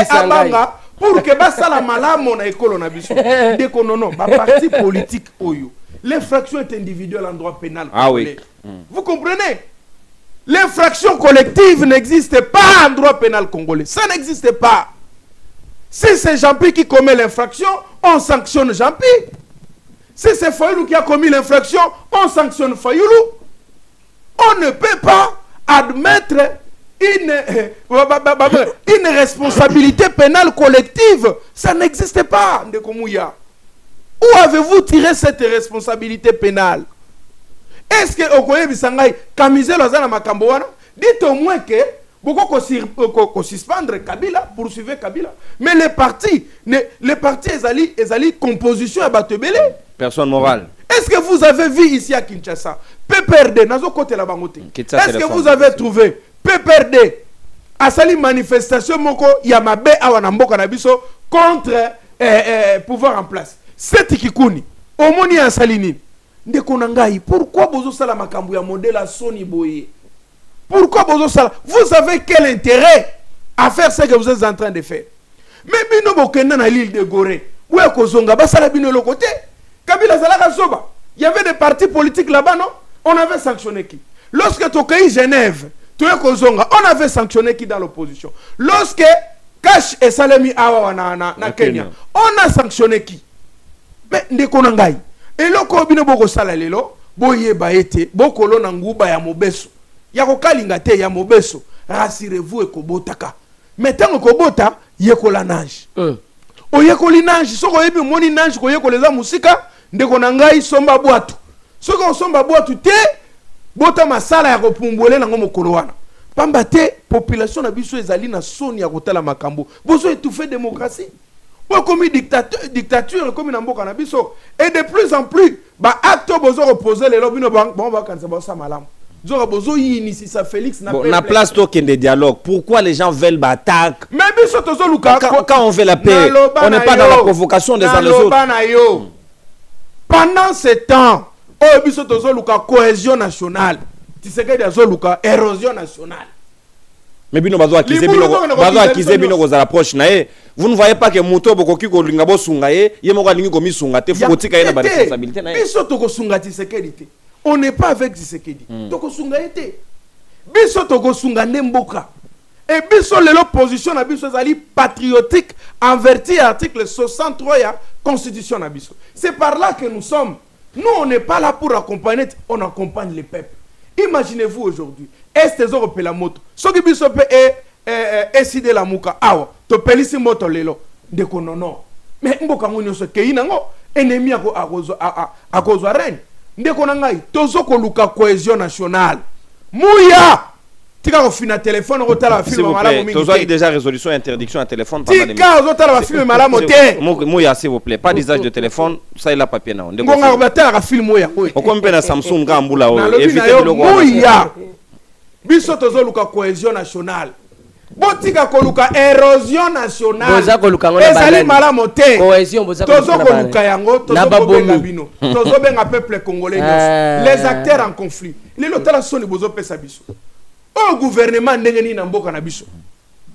abanga pour que basala malamu na ekolo na biso. Ndeko non non, ba parti politique oyo. L'infraction est individuelle en droit pénal. Ah oui. Vous comprenez? L'infraction collective n'existe pas en droit pénal congolais. Ça n'existe pas. Si c'est Jean-Pierre qui commet l'infraction, on sanctionne Jean-Pierre. Si c'est Fayoulou qui a commis l'infraction, on sanctionne Fayoulou. On ne peut pas admettre une responsabilité pénale collective. Ça n'existe pas, Ndekomouya. Où avez-vous tiré cette responsabilité pénale? Est-ce que Okoye Bisangai, Kamisel Ozana Makamboana, dites au moins que beaucoup suspendre Kabila, poursuivre Kabila. Mais les partis, ezali composition à Batebele. Personne morale. Est-ce que vous avez vu ici à Kinshasa, PPRD, Nazo Kote la Bangote? Est-ce que vous avez trouvé PPRD à sali manifestation moko Yamabe Awanamboka Nabiso contre pouvoir en place? C'est Kikuni, Omoni en Salini. Ndekonangai, pourquoi Bozo Sala Makambu ya modèle à Sony Boye? Pourquoi Bozo Sala? Vous avez quel intérêt à faire ce que vous êtes en train de faire? Mais Bino Bokenda na l'île de Gorée, où est Kozonga, Basala Bino le côté? Kabila Zalaka Soba. Il y avait des partis politiques là-bas, non? On avait sanctionné qui? Lorsque Tokai Genève, Toye Kozonga, on avait sanctionné qui dans l'opposition? Lorsque Kash et Salemi Awa na Kenya, on a sanctionné qui? Mais Ndekonangai. Et le kobino boko sala lelo, boye baete, boko lo nanguba ya mobeso. Ya kokalinga te ya mobeso, rassurez-vous ekobotaka. Metango kobota, yekola nange. O yekoli nange, soko yebi moni nange ko yekoleza musika, Ndekonangai somba boatu. Soko somba boatu te, bota masala ya kopumbwele nango mokolo wana. Pamba te, population na biso ezali na soni ya kotala makambo. Bozo étouffer démocratie. Comme dictature, comme une cannabis. Et de plus en plus, acte bozo reposer les lobbies, bon, quand ça malam. Bozo initie ça Félix n'a pas place token de dialogue. Pourquoi les gens veulent l'attaque? Mais quand on veut la paix, on n'est pas dans la provocation des uns les autres. Pendant ce temps, oh biso tozo luka cohésion nationale. Tu sais que des luka érosion nationale. Mais bino bazo akize bino ko za approche na ye. Vous ne voyez pas que Mouto Bokoki ko linga bo sunga ye, ye moko lingi ko mi sunga te faut tika ye na ba responsabilité na ye. Biso to ko sunga Tshisekedi. On n'est pas avec Tshisekedi. To ko sunga ete. Biso to ko sunga nemboka. Et biso l'opposition na biso zali patriotique envers l'article 63 ya constitution na biso. C'est par là que nous sommes. Nous on n'est pas là pour accompagner, on accompagne les peuples. Imaginez-vous aujourd'hui, est-ce que la moto, ce qui biso pe eside la muka awa, to pelisi moto lelo, ndeko non. Mais mboka ngoni so kei nango, ennemi a cause reine. Ndeko nangai, tozo ko luka cohésion nationale. Mouya! Tika ko fina téléphone rotala film malamu mingi. Tozo déjà résolution interdiction à téléphone pendant les. Tika rotala film malamu te. Mouya s'il vous plaît, pas d'usage de téléphone, ça il a papier na. Ndeko nga rotala film Mouya. Okombe na Samsung ga mbula o. Évitez le Mouya. Biso tozo luka cohésion nationale. Botika ko luka érosion nationale. Boza ko luka ngona balani. Ezali malamu te. Cohésion boza ko luka. Tozo ko luka yango, tozo ko benga bino. Tozo benga peuple congolais. Les acteurs en conflit. Lelo tala soni bozo pesa biso. Au gouvernement ndenge ni na mboka na biso.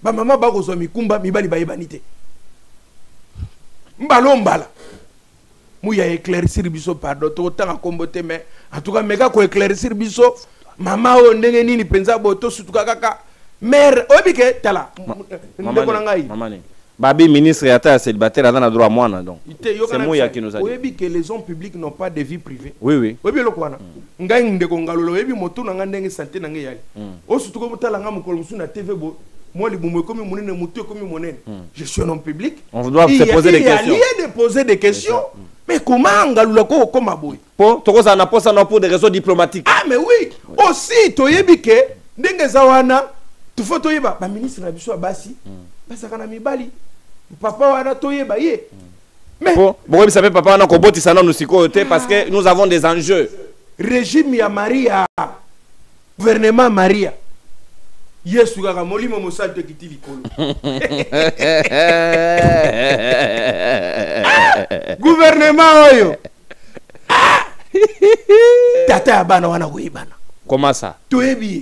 Ba mama ba kozwa mikumba mibali ba yebanite. Mbalo mbala. Mouya éclaircir biso pardon to tanga kombote mais en tout cas mega ko éclaircir biso mama o ndenge ni penza boto sutuka kaka mère obike tala ndeko na ngai. Mamani. Babi ministre yata célibataire dans droit mwana donc. C'est Mouya qui nous a dit. Oyebi que les hommes publics n'ont pas de vie privée. Oui oui. Oyebi lokwana. Ngai ndeko ngalolo oyebi moto na ngandenge santé na ngai yali. O sutuko motala nga mokolo musu na TV bo moi les boumou comme monene mutu comme monene. Je suis un homme public. On doit se poser des questions. Il y a de poser des questions. Mais comment ngalula ko comme aboy? Pour toko ça n'a pas ça pour des raisons diplomatiques. Ah mais oui, aussi toyebike ndenge zawana tu faut toyeba ba ministre na biso basi basaka na mibali. Papa wana toyeba ye. Mais pourquoi ça fait papa wana ko botisa na nous sikote parce que nous avons des enjeux. Régime ya Maria, gouvernement Maria. Yesu kaka molimo mosal te kiti likolo. Gouvernement oyo. Tata ya bana wana koyebana. Comment ça?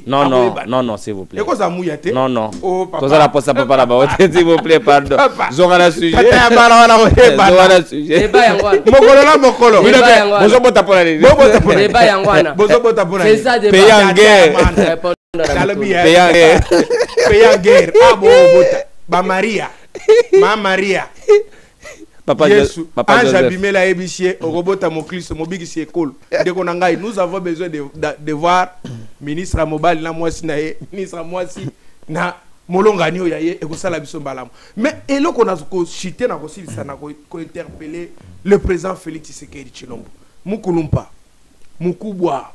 Non, non, non, non, s'il vous plaît. Non, non. Oh, papa. Ça, la pose ça, papa, là-bas. S'il vous plaît, pardon. Zongana sujet. Zongana sujet. Mokolo la mokolo. Bozo bota pour aller. Bozo bota pour aller. C'est ça, pays en guerre. Pays en guerre. Pays en guerre. Ah bon, bota. Ba Maria. Ma Maria. Papa Yesu, Papa Ange Abimela Ebichie, au robot à Moklis, Mobigi école. Nous avons besoin de voir ministre Mobile, na moi si ministre moi si na molongani oyaye et ko sala biso mbalam. Mais et là qu'on a chité na ko silisa na ko interpeller le président Félix Tshisekedi Tshilombo. Mukulumpa. Mukubwa.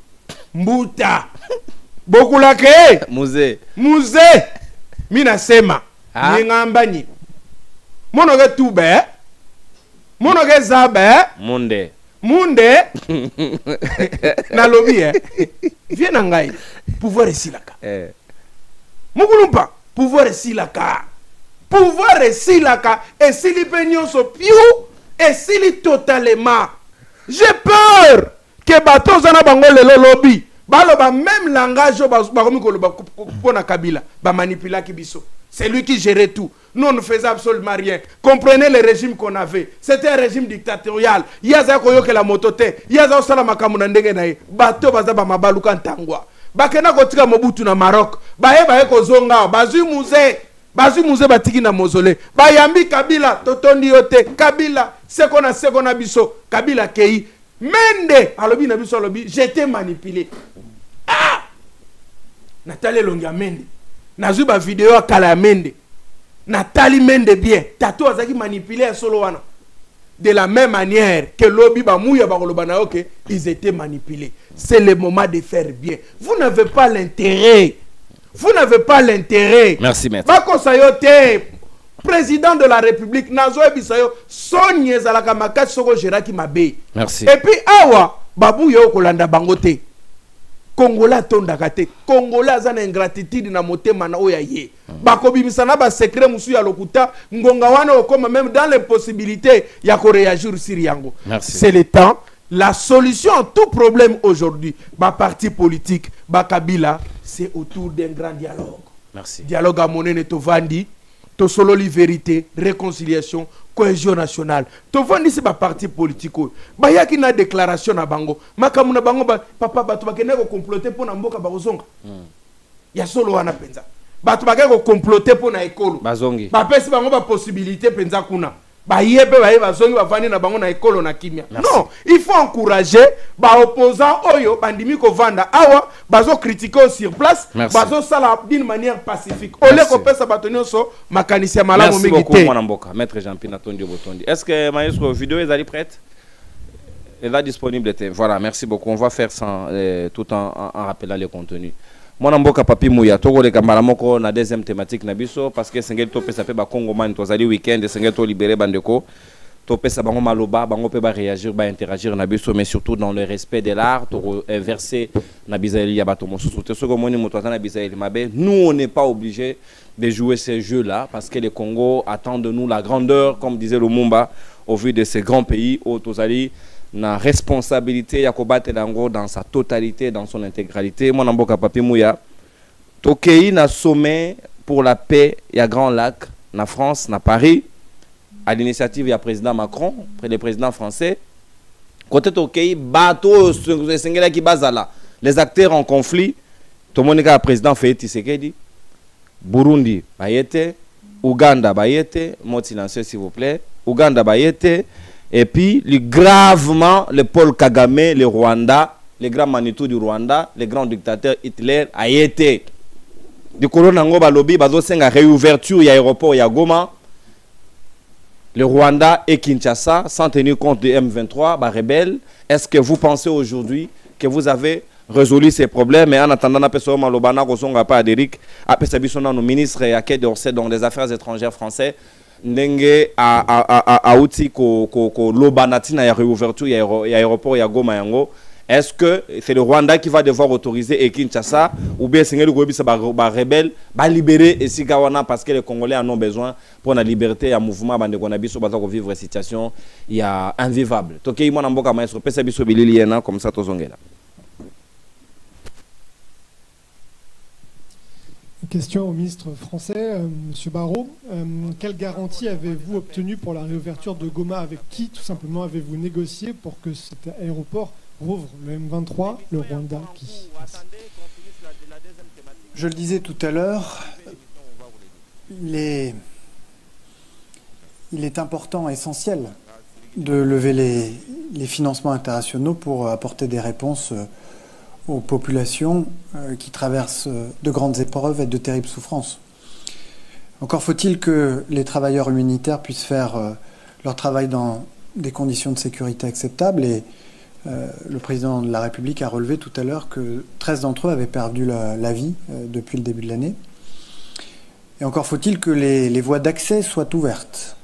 Mbuta. Bokulake. Muze. Muze. Mina sema. Ngambani. Monoge tube. Monoge zabe. Munde. Munde. Na lobby viens nangai. Pouvoir ici la ka. Mukulumpa. Pouvoir ici la ka. Pouvoir ici la ka. Et si les peignons sont piou. Et si les totalement. J'ai peur que bateau zana bango le lobby. Baloba même langage bakomi ko loba pona Kabila. Ba manipula kibiso. C'est lui qui gérait tout. Nous, on ne faisait absolument rien. Comprenez le régime qu'on avait. C'était un régime dictatorial. Il y a ça que la motote. Il y a ça la makamundenge nae. Bateau bazaba mabaluka ntangwa. Bakena kotika Mobutu na Maroc. Bae ko zonga. Bazu musée batiki na mausolée. Bayambi Kabila totondi yote. Kabila sekona biso. Kabila kei. Mende alobi na biso alobi. J'étais manipulé. Ah! Nathalie Longia Mende. Nazu ba vidéo à kala Mende. Nathalie Mende bien. Tato azaki manipulé à solo wana. De la même manière que lobby ba mouya ba kolobana ok, ils étaient manipulés. C'est le moment de faire bien. Vous n'avez pas l'intérêt. Vous n'avez pas l'intérêt. Merci maître. Bako sayote président de la République nazo ebisayo sonye zalaka makati soko geraki mabe. Merci. Et puis awa babu yo kolanda bangote. Congolais tondaka te. Congolais azana ingratitude na motema na oya ye. Bakobimisa na ba secret musu ya lokuta ngonga wana okoma même dans l'impossibilité ya ko réagir sur yango. C'est le temps. La solution à tout problème aujourd'hui, ba parti politique, ba Kabila, c'est autour d'un grand dialogue. Merci. Dialogue à monene to vandi, to sololi vérité, réconciliation, cohésion nationale. To vandi c'est ba parti politique. Ba yaki na déclaration na bango. Makamu na bango ba papa ba to ba kene ko comploter pour na mboka ba kozonga. Ya solo wana penza. Ba to ba ko comploter pour na ekolo. Bazongi. Ba pesi bango ba possibilité penza kuna. Ba yebe ba yeba zongi ba vandi na bango na ekolo na kimia. Non, il faut encourager ba opposants oyo bandimi ko vanda awa bazo critiquer sur place, bazo sala d'une manière pacifique. Ole ko pesa batonyo so makanisi ya malamu mingi te. Merci beaucoup mwana mboka, maître Jean-Pierre Tondi Botondi. Est-ce que maestro vidéo est prête? Elle est disponible. Voilà, merci beaucoup. On va faire ça tout en rappelant les contenus. Mon amboka papi mouya toko le kamala moko na deuxième thématique na biso parce que sengeli to pesa pe ba Congo man to zali week-end sengeli to libérer bandeko to pesa bango maloba bango pe ba réagir ba interagir na biso mais surtout dans le respect de l'art to verser na bisaeli ya bato mosusu te soko moni moto na bisaeli mabe. Nous on n'est pas obligé de jouer ces jeux là parce que le Congo attend de nous la grandeur comme disait Lumumba au vu de ces grands pays au tozali na responsabilité ya kobattre lango dans sa totalité, dans son intégralité. Mon amboka papi mouya tokei na sommet pour la paix ya Grand Lac na France na Paris à l'initiative ya président Macron, le président français. Côté tokei bateau sengela ki bazala les acteurs en conflit to monika président Félix Tshisekedi, Burundi bayete, Ouganda bayete, mot silencieux s'il vous plaît, Ouganda bayete. Et puis, gravement, le Paul Kagame, le Rwanda, le grand Manitou du Rwanda, le grand dictateur Hitler a été. de Kolonango Balobi, Bazosenga réouverture ya aéroport ya Goma. Le Rwanda et Kinshasa, sans tenir compte de M23, bah, rebelles. Est-ce que vous pensez aujourd'hui que vous avez résolu ces problèmes? Et en attendant, Malobana, Rosonga, pas Adéric, après Sabissona, nos ministres et Aked Orsay, donc des affaires étrangères français, Ndenge a outil ko Lobanatina ya réouverture ya aéroport ya Goma yango. Est-ce que c'est le Rwanda qui va devoir autoriser et Kinshasa ou bien c'est le Gobi ba rebelle ba libérer et Sigawana parce que les Congolais en ont besoin pour la liberté à mouvement bande konabiso baza ko vivre situation il y a invivable. Toke mo na mboka maestro pesa biso bilili yana comme ça tozongela. Question au ministre français, M. Barrot. Quelle garantie avez-vous obtenue pour la réouverture de Goma? Avec qui, tout simplement, avez-vous négocié pour que cet aéroport rouvre? Le M23, le Rwanda, qui? Je le disais tout à l'heure, il est important, essentiel, de lever les financements internationaux pour apporter des réponses aux populations qui traversent de grandes épreuves et de terribles souffrances. Encore faut-il que les travailleurs humanitaires puissent faire leur travail dans des conditions de sécurité acceptables et le président de la République a relevé tout à l'heure que 13 d'entre eux avaient perdu la vie depuis le début de l'année. Et encore faut-il que les voies d'accès soient ouvertes.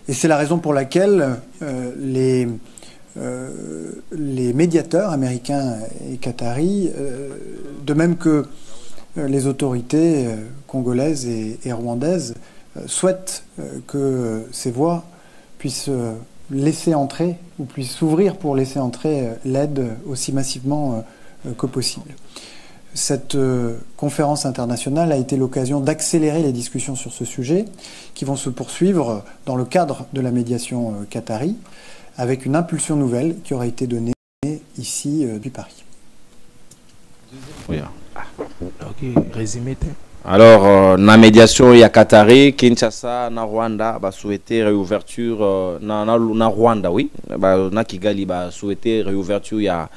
Et c'est la raison pour laquelle les médiateurs américains et qataris, de même que les autorités congolaises et rwandaises, souhaitent que ces voies puissent laisser entrer ou puissent s'ouvrir pour laisser entrer l'aide aussi massivement que possible. Cette conférence internationale a été l'occasion d'accélérer les discussions sur ce sujet qui vont se poursuivre dans le cadre de la médiation qatari, avec une impulsion nouvelle qui aura été donnée ici depuis Paris. Oui. Ok, résumé. Alors, la médiation, il y a Qatari, Kinshasa, na Rwanda, bah souhaité réouverture, na Rwanda, oui, bah na Kigali, bah souhaité réouverture, il y a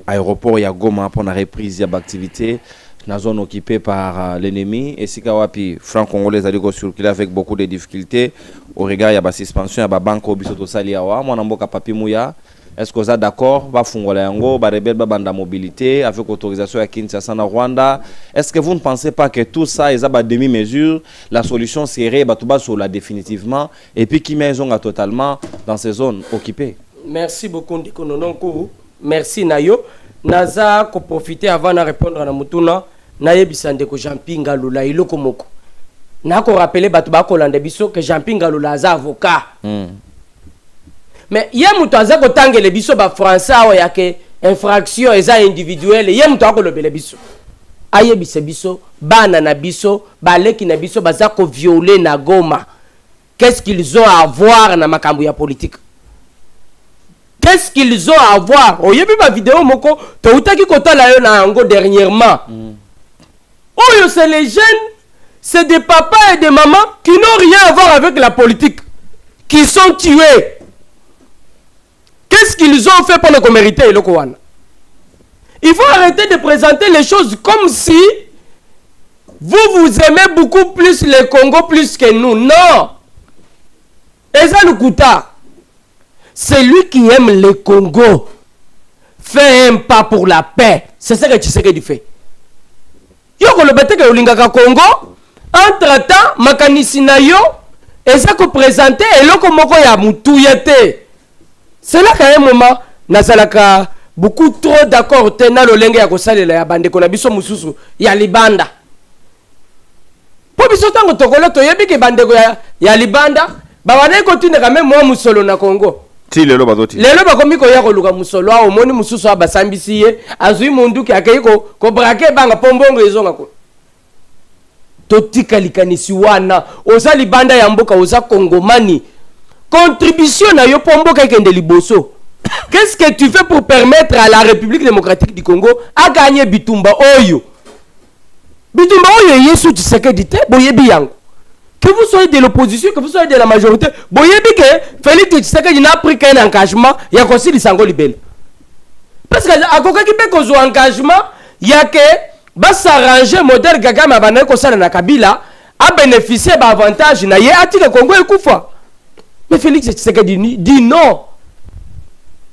aéroport, il y a Goma pour la reprise, il y a activité, la zone occupée par l'ennemi, et si Kawapi, franc-congolais, a dû circuler avec beaucoup de difficultés, au regard, il y a la suspension, il y a la banque au bisoto saliawa, moi, n'amboka papi mouya. Est-ce que vous êtes d'accord? Va fungola yango, ba rebelle ba banda mobilité avec autorisation à Kinshasa na Rwanda. Est-ce que vous ne pensez pas que tout ça est à demi-mesure? La solution serait batuba sur la définitivement et puis qui met totalement dans ces zones occupées. Merci beaucoup Ndikonononko. Merci Nayo. Naza ko profiter avant de répondre à la mutuna. Naye bisande ko Jean-Pierre Lula iloko moko. Na ko rappeler batuba ko lande biso que Jean-Pierre Lula aza avocat. Mais il y a mutuaza ko tangele biso ba français o ya ke infraction eza individuelle il y a mutuaza ko lobele biso aye biso bana na biso baleki na biso baza ko violer na Goma. Qu'est-ce qu'ils ont à voir na makambo ya politique? Qu'est-ce qu'ils ont à voir? Oyebi ba vidéo moko to utaki kotala yo na ngo dernièrement. Oh c'est les jeunes, c'est des papas et des mamans qui n'ont rien à voir avec la politique, qui sont tués. Qu'est-ce qu'ils ont fait pour le mériter le Kouana? Il faut arrêter de présenter les choses comme si vous aimez beaucoup plus le Congo plus que nous. Non. Et ça le Kouta. C'est lui qui aime le Congo. Fait un pas pour la paix. C'est ça que tu sais que tu fais. Yoko le bête que Olingaka Congo. Entre-temps, makanisi na yo. Et ça que présenter et loko moko ya mutuyete. C'est là qu'à un moment, nazalaka beaucoup trop d'accord na lolenge ya kosalela ya bande kona biso mususu ya libanda. Po biso tango tokolo toyebi ke bande ya libanda, ba wana continue quand même moi musolo na Congo. Ti lelo bazoti. Lelo bakomi ko ya koluka musolo a omoni mususu abasambisi ye, azui mundu ki akei ko brake banga pombongo ezonga ko. Totika likanisi wana, oza libanda ya mboka oza Kongomani. Contribution na yo pombo kende liboso. Qu'est-ce que tu fais pour permettre à la République démocratique du Congo à gagner Bitumba Oyo? Bitumba Oyo yesu Tshisekedi te boyebi yango. Que vous soyez de l'opposition, que vous soyez de la majorité, boyebi que Félix Tshisekedi n'a pris qu'un engagement, il y a aussi le sango libelle. Parce que à koka ki pe kozo engagement, il y a que va s'arranger modèle Gaga Mabana Kosala na Kabila a bénéficié d'avantages na ye atike Congo et Koufa. Mais Félix Tshisekedi dit non.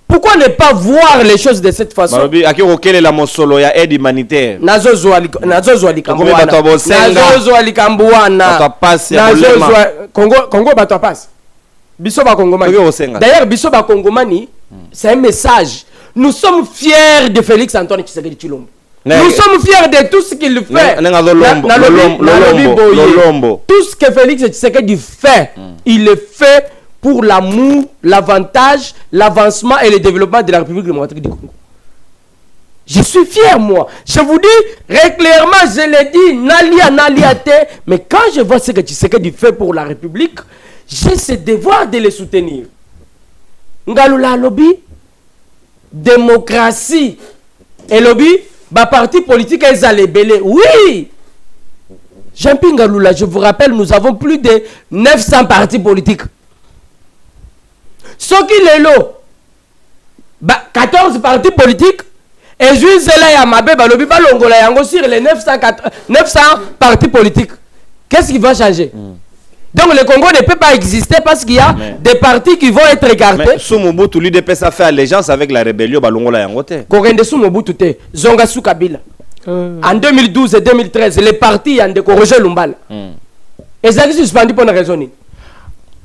Pourquoi ne pas voir les choses de cette façon? Quelle est la mosolo ya aide humanitaire? Nazozo Alikambouana. Congo bato passe. Biso ba Congomani. D'ailleurs biso ba Congomani, c'est un message. Nous sommes fiers de Félix Antoine Tshisekedi Tshilombo. Nous sommes fiers de tout ce qu'il fait. Tout ce que Félix Tshisekedi fait, il le fait pour l'amour, l'avantage, l'avancement et le développement de la République démocratique du Congo. Je suis fier, moi. Je vous dis, clairement, je l'ai dit, Nalia, mais quand je vois ce que Tshisekedi fait pour la République, j'ai ce devoir de le soutenir. Ngalula lobby, démocratie et lobby, bah parti politique est allé oui. Jean-Pierre Ngalula, je vous rappelle, nous avons plus de 900 partis politiques. Ce qui est là, 14 partis politiques, et juste là, il y a ma bébé, sur les 900 partis politiques. Qu'est-ce qui va changer? Donc le Congo ne peut pas exister parce qu'il y a des partis qui vont être écartés. Mais Soumobutu, l'UDPS a fait allégeance avec la rébellion Balongola Yangote. Korende Soumobutu, Zonga Kabila. En 2012 et 2013, les partis ont décorrigé Lumbala. Et ça a été suspendu pour une raison.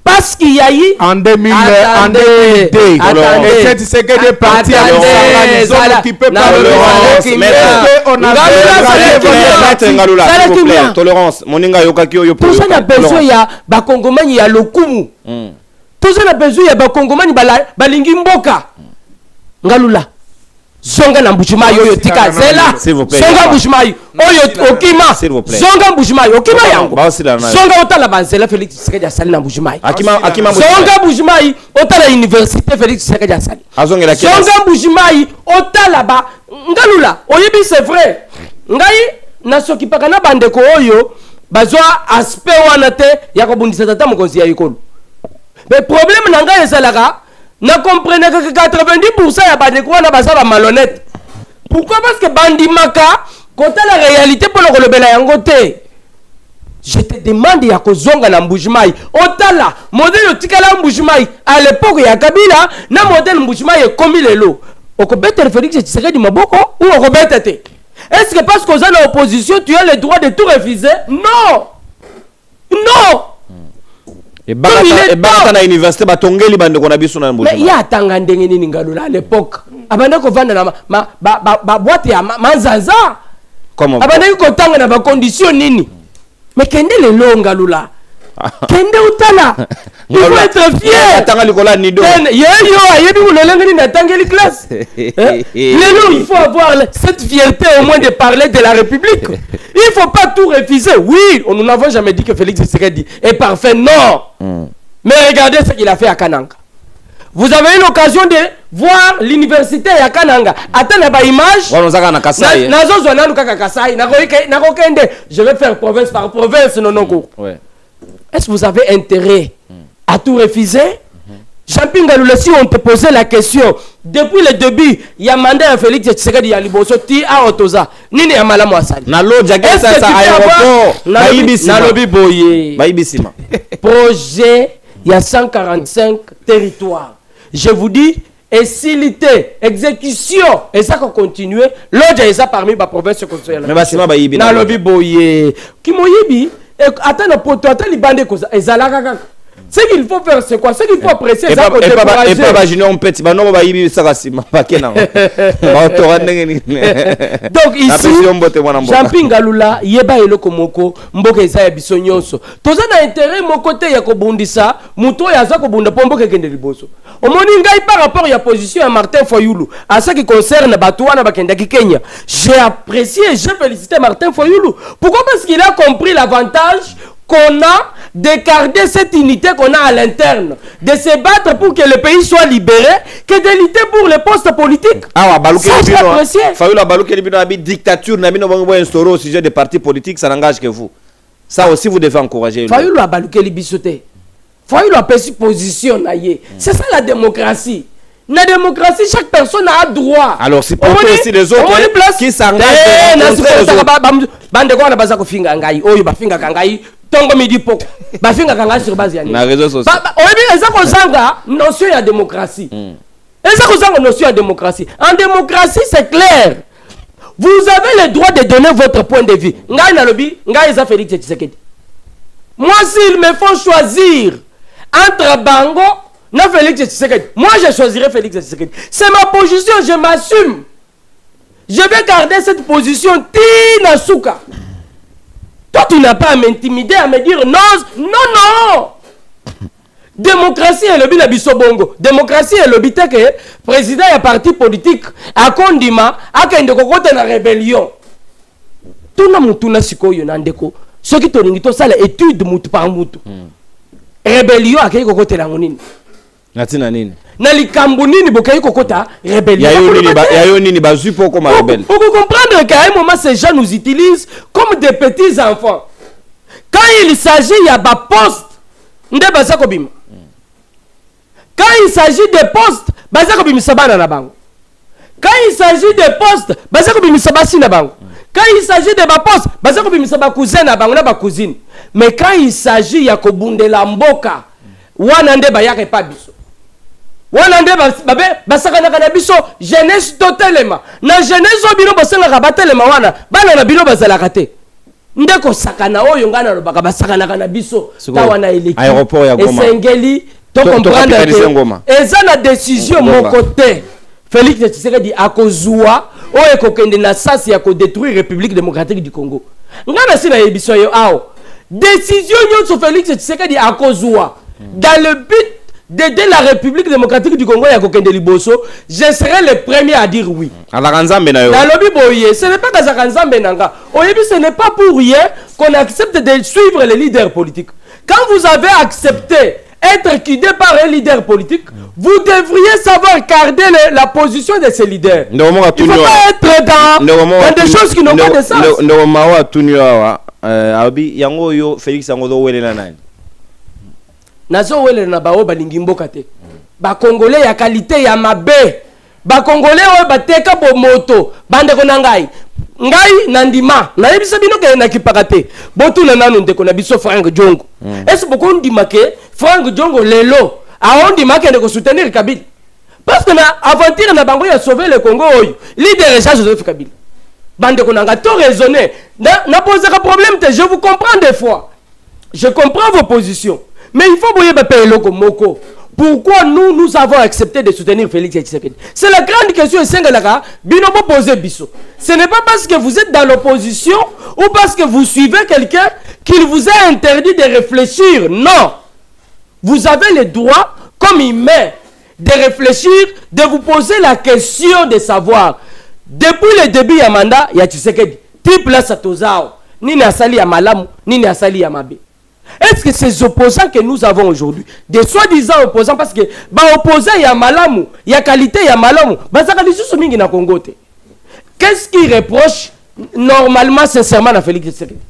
Parce qu'il y a eu en 2002 et cette Tshisekedi est parti à occupé par le tolérance moninga yokaki oyo tout ça n'a besoin ya ba Congomani ya lokumu tout ça n'a besoin ya ba Congomani balingi mboka Ngalula zonga na Mbujimayi oyo tika zela zonga Mbujimayi oyo okima zonga Mbujimayi okima yango zonga otala banzela Félix Tshisekedi asali na Mbujimayi zonga Mbujimayi otala université Félix Tshisekedi asali zonga Mbujimayi otala ba Ngalula oyebi c'est vrai ngai nasokipaka na bandeko oyo bazwa aspect wana te ya kobundisa tata mokonzi ya ekolo mais problème na ngai ezalaka na comprenez que 90% ya bandeko wana bazaba malhonnête. Pourquoi? Parce que bandimaka kota la réalité pour le lobela yango te. Je te demande ya kozonga na Mbujimayi otala modèle otikala Mbujimayi à l'époque ya Kabila na modèle Mbujimayi comme lelo okobeta Félix Tshisekedi maboko ou okobeta te. Est-ce que parce qu'on est dans l'opposition tu as le droit de tout refuser? Non. Non. Et bata na université batongeli bande kona biso na Mbujimayi. Mais ya tanga ndenge nini Ngalula à l'époque. Abanda ko vanda na ba boîte ya manzanza. Comment? Abanda ko tanga na ba condition nini? Mais kende le lo Ngalula. Kende utala. Il faut être fier. Tanga likola nido. Yo ayebi ulolengeni na tangeli classe. Lelo il faut avoir cette fierté au moins de parler de la République. Il faut pas tout refuser. Oui, nous n'avons jamais dit que Félix Tshisekedi est parfait. Non. Mais regardez ce qu'il a fait à Kananga. Vous avez eu l'occasion de voir l'université à Kananga. Attendez la image. Je vais faire province par province. Ouais. Est-ce que vous avez intérêt à tout refuser? Jean-Pierre Ngalula, si on te posait la question, depuis le début, il y a mandé à Félix Tshisekedi à Liboso, ti a Otoza, nini ya malamu asali. Est-ce que tu peux avoir Nalobi Boye Baïbissima projet, il y a 145 territoires. Je vous dis, exilité, exécution, et ça qu'on continue, l'autre est ça parmi les provinces constitutionnelles. Mais Bassima Baïbi Nalobi Boye Kimoyebi, attends, attends, les bandits, et Zalaka. Ce qu'il faut faire, c'est quoi? Ce qu'il faut apprécier, c'est ça. Et pas junior petit, bah non, bah il ça rasima, pas qu'un. Donc ici, Jean-Pierre Ngalula, yeba eloko moko, mboka isa biso nyonso. Toza na intérêt mon côté ya kobundisa, muto ya za kobunda pombo kende liboso. Omoni ngai par rapport ya position ya Martin Fayulu, à ce qui concerne Batouana bakenda ki Kenya. J'ai apprécié, j'ai félicité Martin Fayulu. Pourquoi? Parce qu'il a compris l'avantage qu'on a de garder cette unité qu'on a à l'interne, de se battre pour que le pays soit libéré, que de lutter pour les postes politiques. Ah, ça, j'ai apprécié. Fayulu Balouké Libino habite dictature, Nabino Bongo instauré au sujet des partis politiques, ça n'engage que vous. Ça aussi, vous devez encourager. Fayulu Balouké Libisoté. Fayulu a perçu position. C'est ça la démocratie. La démocratie, chaque personne a droit. Alors, c'est pour aussi les autres qui s'engagent. Bande quoi na baza ko finga ngai oyo ba finga kangai tongo midi poko ba finga kangai sur base yani na réseau social oyebi eza ko zanga notion ya démocratie eza ko zanga notion ya démocratie. En démocratie c'est clair, vous avez le droit de donner votre point de vue. Ngai na lobi ngai eza Félix Tshisekedi, moi s'il me faut choisir entre Bango na Félix Tshisekedi, moi je choisirai Félix Tshisekedi. C'est ma position, je m'assume. Je vais garder cette position Tina Souka. Toi, tu n'as pas à m'intimider, à me dire non, non, non. Démocratie est le but de Bissobongo. Démocratie est le but que le président et parti politique a condima à qu'il y ait une rébellion. Tout le monde a dit ce qui est ça l'étude par mutu. Rébellion à qu'il y ait une na likambo nini bokai kokota rébellion. Ya yo nini bazu pour comme rebelle. Vous comprendre qu'à un moment ces gens nous utilisent comme des petits enfants. Quand il s'agit ya ba poste nde bazako bima. Quand il s'agit de postes bazako bima sabana na bango. Quand il s'agit de postes bazako bima sabasi na bango. Quand il s'agit de ba poste bazako bima saba cousin na bango na ba cousine. Mais quand il s'agit ya kobundela mboka wana nde bayaka pa biso. Wanande babe basakana kana biso jeunesse totalement na jeunesse obino basanga kabatelema wana bana na bino bazalaka te ndeko sakana oyo ngana lobaka basakana kana biso ta wana eleki aéroport ya Goma esengeli to comprendre que eza na décision mon côté Félix Tshisekedi akozua oyo kokende na sasi ya ko détruire République démocratique du Congo ngana sina yebiso yo ao décision nyonso Félix Tshisekedi akozua dans le but d'aider la République démocratique du Congo et à Kokende Liboso, je serai le premier à dire oui. Dans le lobby boye, ce n'est pas Kazakanzambe Nanga. Ce n'est pas pour rien qu'on accepte de suivre les leaders politiques. Quand vous avez accepté être guidé par un leader politique, vous devriez savoir garder la position de ces leaders. Il ne faut pas être dans des choses qui n'ont pas de sens. Nazo wele na bao balingi mboka te. Ba Congolais ya qualité ya mabe. Ba Congolais oyo bateka bo moto. Bande ko nangai. Ngai nandima. Na yebisa bino ke na kipaka te. Botu na nanu ndeko na biso Frank Diongo. Est-ce boko ndima ke Frank Diongo lelo a ondima ke ndeko soutenir Kabila. Parce que na aventure na bango ya sauver le Congo oyo. Leader Jean Joseph Kabila. Bande ko nanga to raisonner. Na poser un problème te, je vous comprends des fois. Je comprends vos positions. Mais il faut payer le moko. Pourquoi nous avons accepté de soutenir Félix Tshisekedi? C'est la grande question. Binobo poser biso. Ce n'est pas parce que vous êtes dans l'opposition ou parce que vous suivez quelqu'un qu'il vous a interdit de réfléchir. Non. Vous avez le droit, comme il met, de réfléchir, de vous poser la question de savoir. Depuis le début du mandat, il y a Tshisekedi. Type là, Satozao. Ni Asali ya Malamu, ni Asali ya Mabe. Est-ce que ces opposants que nous avons aujourd'hui, des soi-disant opposants, parce que opposants, il y a Malamu, il y a qualité, il y a Malamu, qu'est-ce qui reproche normalement, sincèrement, à Félix Tshisekedi?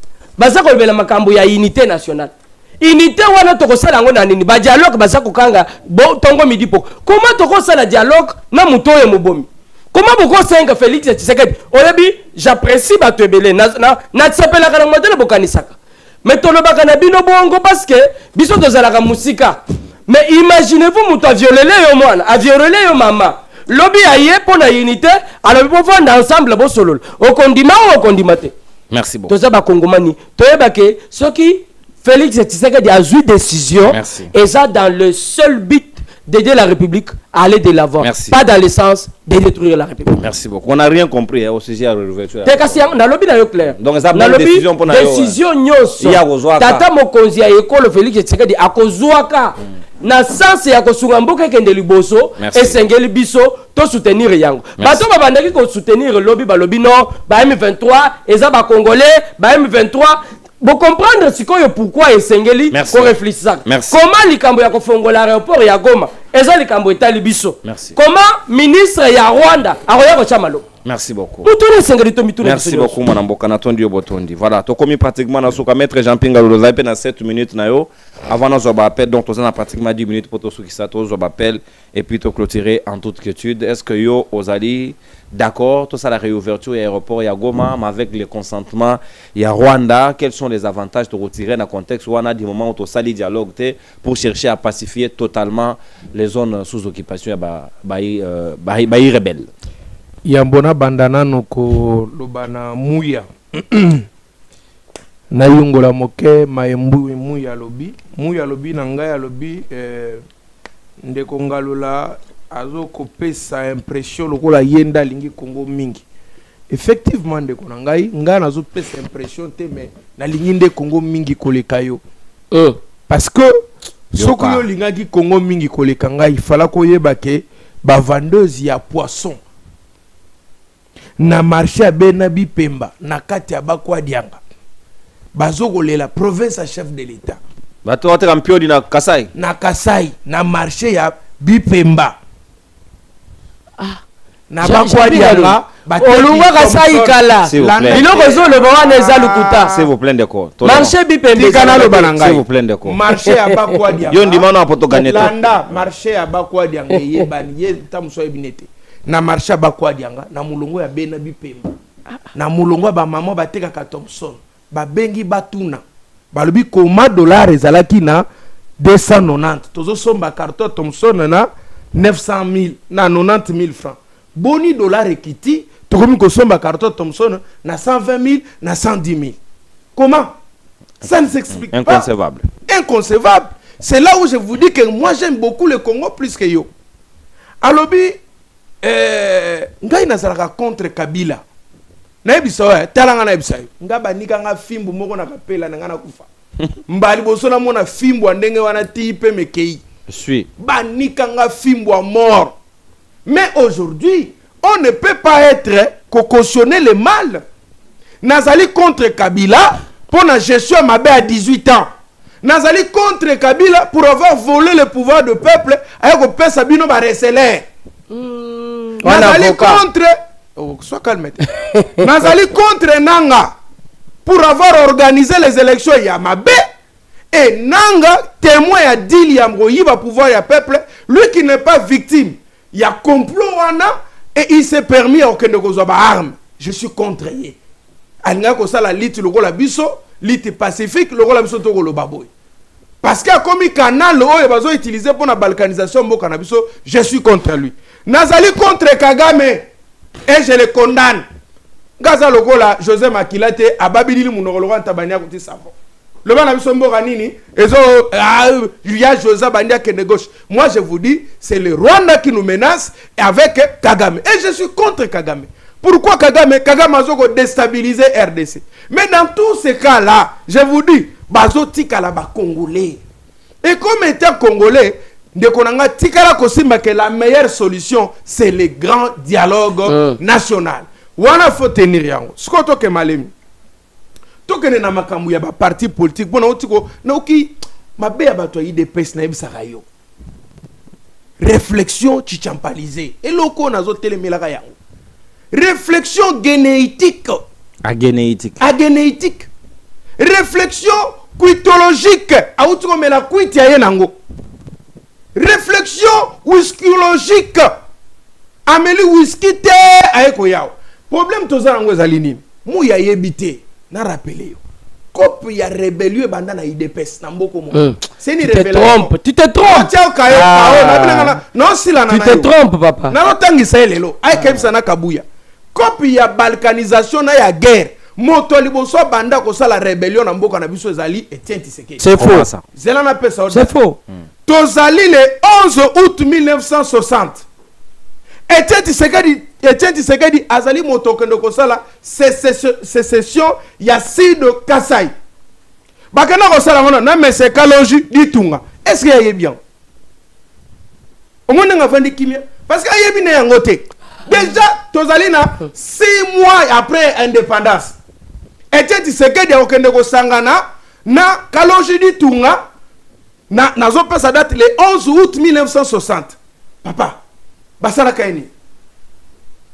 Il y a unité nationale. Unité, on a un dialogue, comment tu as un dialogue, na muto et mubomi? Comment beaucoup de Félix Tshisekedi? J'apprécie Batebele, na tsapela kana modèle bokanisaka. Mais tout le bagana bino bongo parce que biso tozalaka musika. Mais imaginez-vous muto a violé yo mwana, a violé yo mama. Lobby aye pour la unité, alors pour vendre ensemble bo solo. Au condiment ou au condimate. Merci beaucoup. Toza ba kongomani. Toyeba ke ce qui Félix Tshisekedi a eu décision et ça dans le seul but d'aider la République à aller de l'avant. Pas dans le sens de détruire la République. Merci beaucoup. On n'a rien compris au sujet de la réouverture. Dans le lobby clair. Donc ça a décision pour décision nyonso. Tata mokonzi ya école Félix Tshisekedi akozwaka na sens ya kosunga mboka kende liboso esengeli biso to soutenir yango. Bato babandaki ko soutenir lobby ba lobby non ba M23 eza ba congolais ba M23. Vous comprendre pourquoi esengeli ko réfléchir. Comment likambo ya kofongola aéroport ya Goma eza likambo etali biso. Comment ministre ya Rwanda aroya ko chamalo. Merci beaucoup. Merci beaucoup mon amboka na tondi obotondi. Voilà, to komi pratiquement na soka maître Jean Pinga Lolo za pe na 7 minutes na yo. avant nos appels, donc on a pratiquement 10 minutes pour tout ce qui s'attend aux appels et puis tout clôturer en toute quiétude. Est-ce que yo aux alliés d'accord, tout ça la réouverture et aéroport il y a Goma, mais avec le consentement il y a Rwanda, quels sont les avantages de retirer dans le contexte où on a du moment où on sali dialogue pour chercher à pacifier totalement les zones sous occupation bayi rebelle. Yambona bandana noko lobana muya na yungola moke maembu muya lobi na ngai lobi ndeko ngalola azo kopesa impression lokola yenda lingi Congo mingi. Effectivement ndeko na ngai nazo pesa impression te mais na lingi nde Congo mingi koleka yo. Parce que soko yo lingaki Congo mingi koleka ngai il fallait koyeba ke ba vendeuse ya poisson na marché ya Benabi Pemba na kati ya Bakwa Dianga bazokolela province à chef de l'état bato wote kampio na Kasai na marché ya Bipemba na Bakwa Dianga olunga Kasai kala biloko zo le bawana eza lukuta s'il vous plaît d'accord marché Bipemba kana lo bananga s'il vous plaît d'accord marché ya Bakwa Dianga yo ndimana apoto gagner landa marché ya Bakwa Dianga yebani ye tamso ebinete na marché ya Bakwa Dianga na mulongo ya Benabi Pemba na mulongo ba maman bateka ka Thompson ba bengi batuna balobi koma dollar ezalaki na 290 tozo somba carton Thompson na 900 000 na 90 000 francs boni dollar ekiti tokomi ko somba carton Thompson na 120 000 na 110 000 comment ça ne s'explique pas. Inconcevable. C'est là où je vous dis que moi j'aime beaucoup le Congo plus que yo. Alobi ngai nazalaka contre Kabila na ebiso talanga na ebiso ngaba nikanga fimbu moko na kapela na ngana kufa mbali bosona mona fimbu ndenge wana tipe mekei suis ba nikanga fimbu à mort. Mais aujourd'hui on ne peut pas être cautionner le mal. Nazali contre Kabila pour la gestion mabé à 18 ans. Nazali contre Kabila pour avoir volé le pouvoir du peuple avec le peuple Sabino Bareselin. Nazali contre sois calme. Nazali contre Nanga pour avoir organisé les élections Yamabé et Nanga témoin à Dili Yamroyi va pouvoir ya peuple lui qui n'est pas victime. Il y a complot wana et il s'est permis à aucun de vos armes. Je suis contre yé. Anga ko sala lit le la biso lit pacifique le la biso to lo baboy. Parce qu'il y a comme un canal où ils ont utilisé pour la balkanisation de cannabis, je suis contre lui. Nazali contre Kagame et je le condamne. Gaza Logola, José Makilate, à Babili Mounologan Tabania Kouti Savo. Le Banabiso Mboranini, il y a José Bandia qui est de gauche. Moi je vous dis, c'est le Rwanda qui nous menace avec Kagame. Et je suis contre Kagame. Pourquoi Kagame? Kagame a déstabilisé RDC. Mais dans tous ces cas-là, je vous dis, bazo tikala ba congolais. Et comme étant congolais, de konanga tikala kosimba que la meilleure solution c'est le grand dialogue national. Wana faut tenir yango. Skoto ke malemi. To kene na makambu ya ba parti politique bona otiko na oki mabe ya bato IDPS na ebisaka yo. Réflexion chichampalisée. Et loko nazo telemelaka yango. Réflexion génétique. Agénétique. Réflexion cuitologique. Réflexion whiskologique. Amélie whisky te aeko yao. Problème toza nango ezalini. Mu ya yebite na rappeler yo. Cop ya rébellion banda na IDPS na mboko mo. C'est une révélation. Tu te trompes. Non sila na. Tu te trompes papa. Na otangisa elelo. Ay kebisa na kabuya. Cop ya balkanisation na ya guerre. Moto liboso banda ko sala rébellion na mboka na biso ezali Etienne Tshisekedi. C'est faux. C'est faux. Tozali le 11 août 1960. Etienne Tshisekedi azali moto kendo ko sala sécession ya Sud Kasai. Bakana ko sala ngona na mese Kalonji ditunga. Est-ce qu'il y a bien? Au moins nga vandi kimia parce que ayebi na yango te. Déjà tozali na 6 mois après indépendance. Etienne Tshisekedi a okende ko sangana na Kalonji ditunga na zope sa date le 11 août 1960. Papa, basala kaini.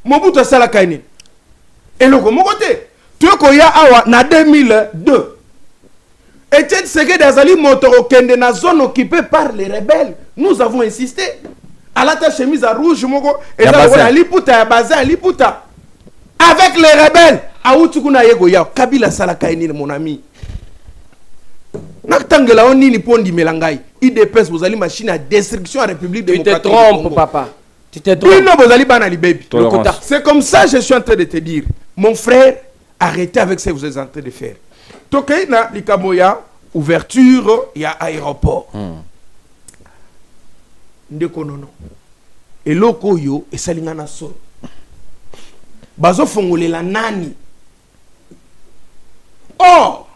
Mobutu asala kaini. Et le mokote, tu ko ya awa na 2002. Etienne Tshisekedi azali moto okende na zone occupée par les rebelles. Nous avons insisté. À la chemise à rouge, moko, et là, Liputa, ya bazin, Liputa. Avec les rebelles. Aoutukuna yego ya, Kabila Salakaini, mon ami. Naktangela on ni pondi melangai. IDPS, vous allez machine à destruction à la République démocratique. Tu te trompes, papa. Tu te trompes. Oui, non, vous allez banali baby. C'est comme ça je suis en train de te dire. Mon frère, arrêtez avec ce que vous êtes en train de faire. Toké na likamoya, ouverture, il y a aéroport. Ndeko nono. Et loko yo, et salingana so. Bazo fongolela nani. Or,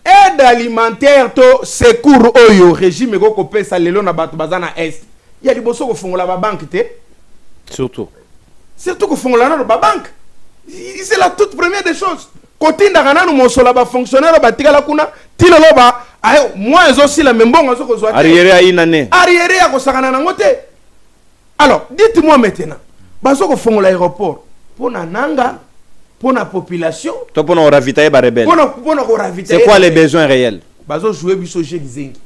aide alimentaire to secours oyo régime ko kopesa lelo na bato bazana est. Il y a des bosso ko fongola ba banque te. Surtout Surtout ko fongola na ba banque. C'est la toute première des choses. Côté ndakana no mosola ba fonctionnaire ba tikala kuna tilelo ba ayo moi aussi la même bon ko zo. Arrière à inane. Arrière ya ko sakana na ngote. Alors, dites-moi maintenant, bazo ko fongola aéroport pour na nanga pour la population. Toi pour nous ravitailler les rebelles. C'est quoi les besoins réels? Bazo jouer biso jeu Kizengi.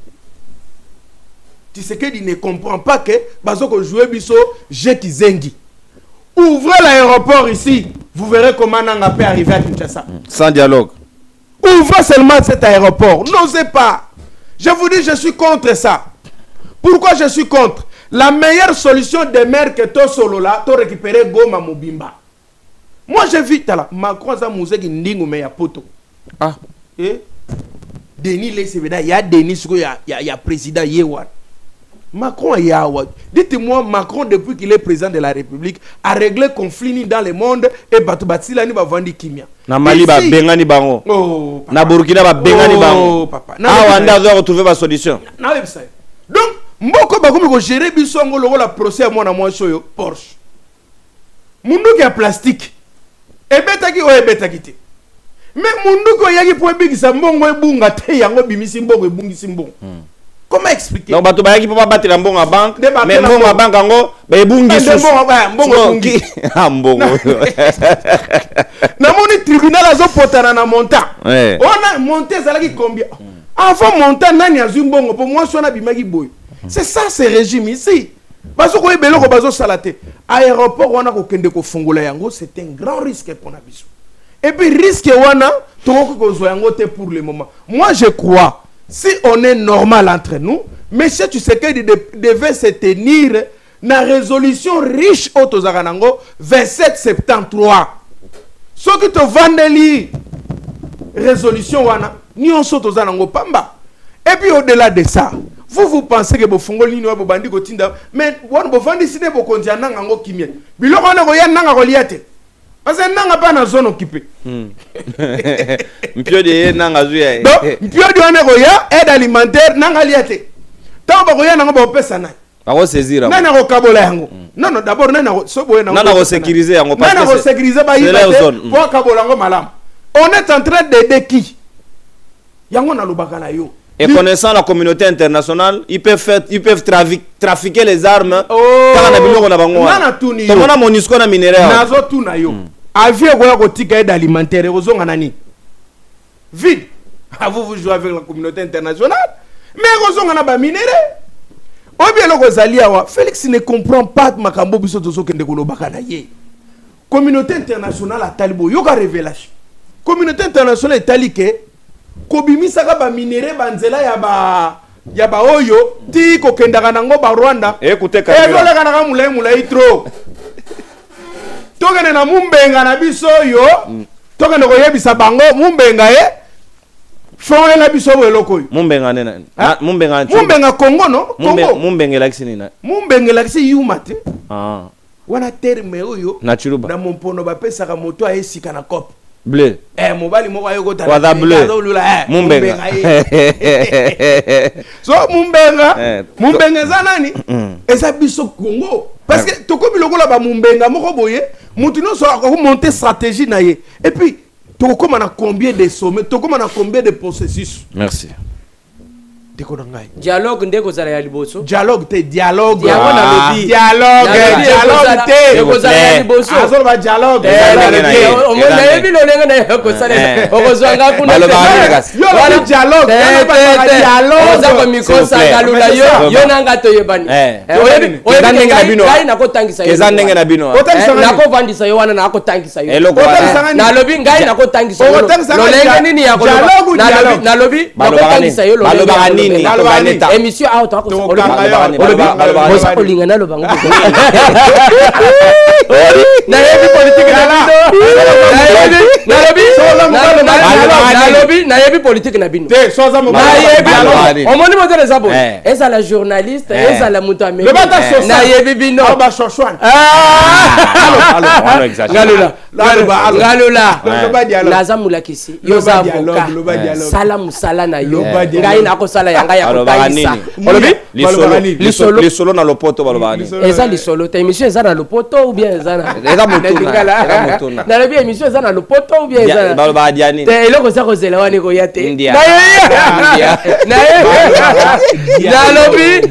Tu sais qu'il ne comprend pas que bazo ko jouer biso jeu Kizengi. Ouvrez l'aéroport ici, vous verrez comment Nanga peut arriver à Kinshasa. Sans dialogue. Ouvrez seulement cet aéroport. N'osez pas. Je vous dis, je suis contre ça. Pourquoi je suis contre? La meilleure solution de mer que to solo là, to récupérer Goma Mobimba. Moi j'ai vu là, Macron a musée qui ndingo mais ya poto. Ah. Et Denis Leseveda, il y a Denis, il y a président Yewan. Macron y a. Dites-moi, Macron depuis qu'il est président de la République a réglé conflit dans le monde et Batubatsila ni ba vandi kimia. Na Mali ba bengani bango. Oh. Na Burkina ba bengani bango. Oh papa. Ah Wanda doit retrouver ma solution. Na le ça. Donc mboko ba komi ko gérer biso ngolo la procès moi na moi soyo Porsche. Mundu ki a plastique. Ebetaki o ebetaki te. Mais mundu ko yaki po bigisa mbongo ebunga te yango bimisi mbongo ebungisi mbongo. Comment expliquer? Donc bato bayaki papa battre mbongo à banque. Mais mbongo à banque ngo ba ebungi so. Mbongo bungi. Ah mbongo. Na moni tribunal azo potana na montant. On a monté zalaki combien? Avant montant nani azu mbongo pour moi so na bimaki boy. C'est ça ce régime ici. Parce que ebelo ko bazo salate. Aéroport wana ko kende ko fongola yango, c'est un grand risque pour Nabiso. Et puis risque wana to ko zo yango te pour le moment. Moi je crois si on est normal entre nous, monsieur Tshisekedi devait se tenir na résolution riche au Tozaranango 2773. Ce qui te vendeli résolution wana ni on saute Tozarango pamba. Et puis au-delà de ça, vous pensez que vous fongoli ni vous bandi kotinda mais vous vandi sine vous kondia nanga ngo kimie. Biloko na ko ya nanga ko liate. Parce que nanga pas na zone occupée. Mpio de nanga zuya. Donc mpio de wana ko ya aide alimentaire nanga liate. Tant ba ko ya nanga ba pesa na. Ba ko saisir. Nana ko kabola yango. Non non d'abord nana ko so boye nana ko sécuriser yango parce que nana ko sécuriser ba yibate pour kabola ngo malam. On est en train d'aider qui? Yango na lobaka na yo. Et connaissant la communauté internationale, ils peuvent trafiquer les armes. Oh, nana tuni yo. Tomona monisco na minerai. Nazo tuna yo. Avion ko ya kotika aide alimentaire ozonga nani? Vide. Vous jouez avec la communauté internationale. Mais ozonga na ba minerai. Obi eloko zalia wa Félix ne comprend pas makambo biso tozo kende ko lobaka na ye. Communauté internationale a talibo yoka révélation. Communauté internationale est talike kobimisaka ba minéraux banzela ya ba oyo ti ko kendaka nango ba Rwanda écoutez ka kana mulai trop tokene na mumbenga na biso yo tokene ko yebisa bango mumbenga fonga na biso eloko yo mumbenga nena mumbenga Congo no Congo mumbenga laxini na mumbenga laxi yumate wana terme oyo na chiluba na mompono ba pesaka moto ayesika na kope bleu mobali moko ayoko ta wada bleu mumbenga so mumbenga za nani eza biso Congo parce que tokobi lokola ba mumbenga moko boye mutu no so ko monter stratégie na ye et puis tokoma na combien de sommets tokoma na combien de processus. Merci. ndeko na ngai dialogue ndeko zala ya liboso dialogue te dialogue yango na lobi dialogue te ndeko zala ya liboso azolo ba dialogue omona yebi lolenga na yako sala okozwanga kuna yo ba dialogue oza ko mikosa galula yo nanga to yebani oyebi ngai na kotangisa yo eza ndenge na bino na ko vandisa yo wana na ko tangisa yo na lobi ngai na ko tangisa yo lolenga nini ya ko na lobi na ko tangisa yo balobaka nini émission a to ko bosa kolingana lo bango na yebi politique na bino na yebi politique na bino te soza mo na yebi omoni mo tele zabo eza la journaliste eza la mutu ameni na yebi bino ba shoshwan galula naza mulakisi yo za avocat sala musala na yo ngai na ko sala yanga ya kotangisa olobi lisolo na lopoto balobaka nini eza lisolo te émission eza na lopoto ou bien eza na na lobi émission eza na lopoto ou bien eza balobaka dia nini te eloko za kozela wani koya te na lobi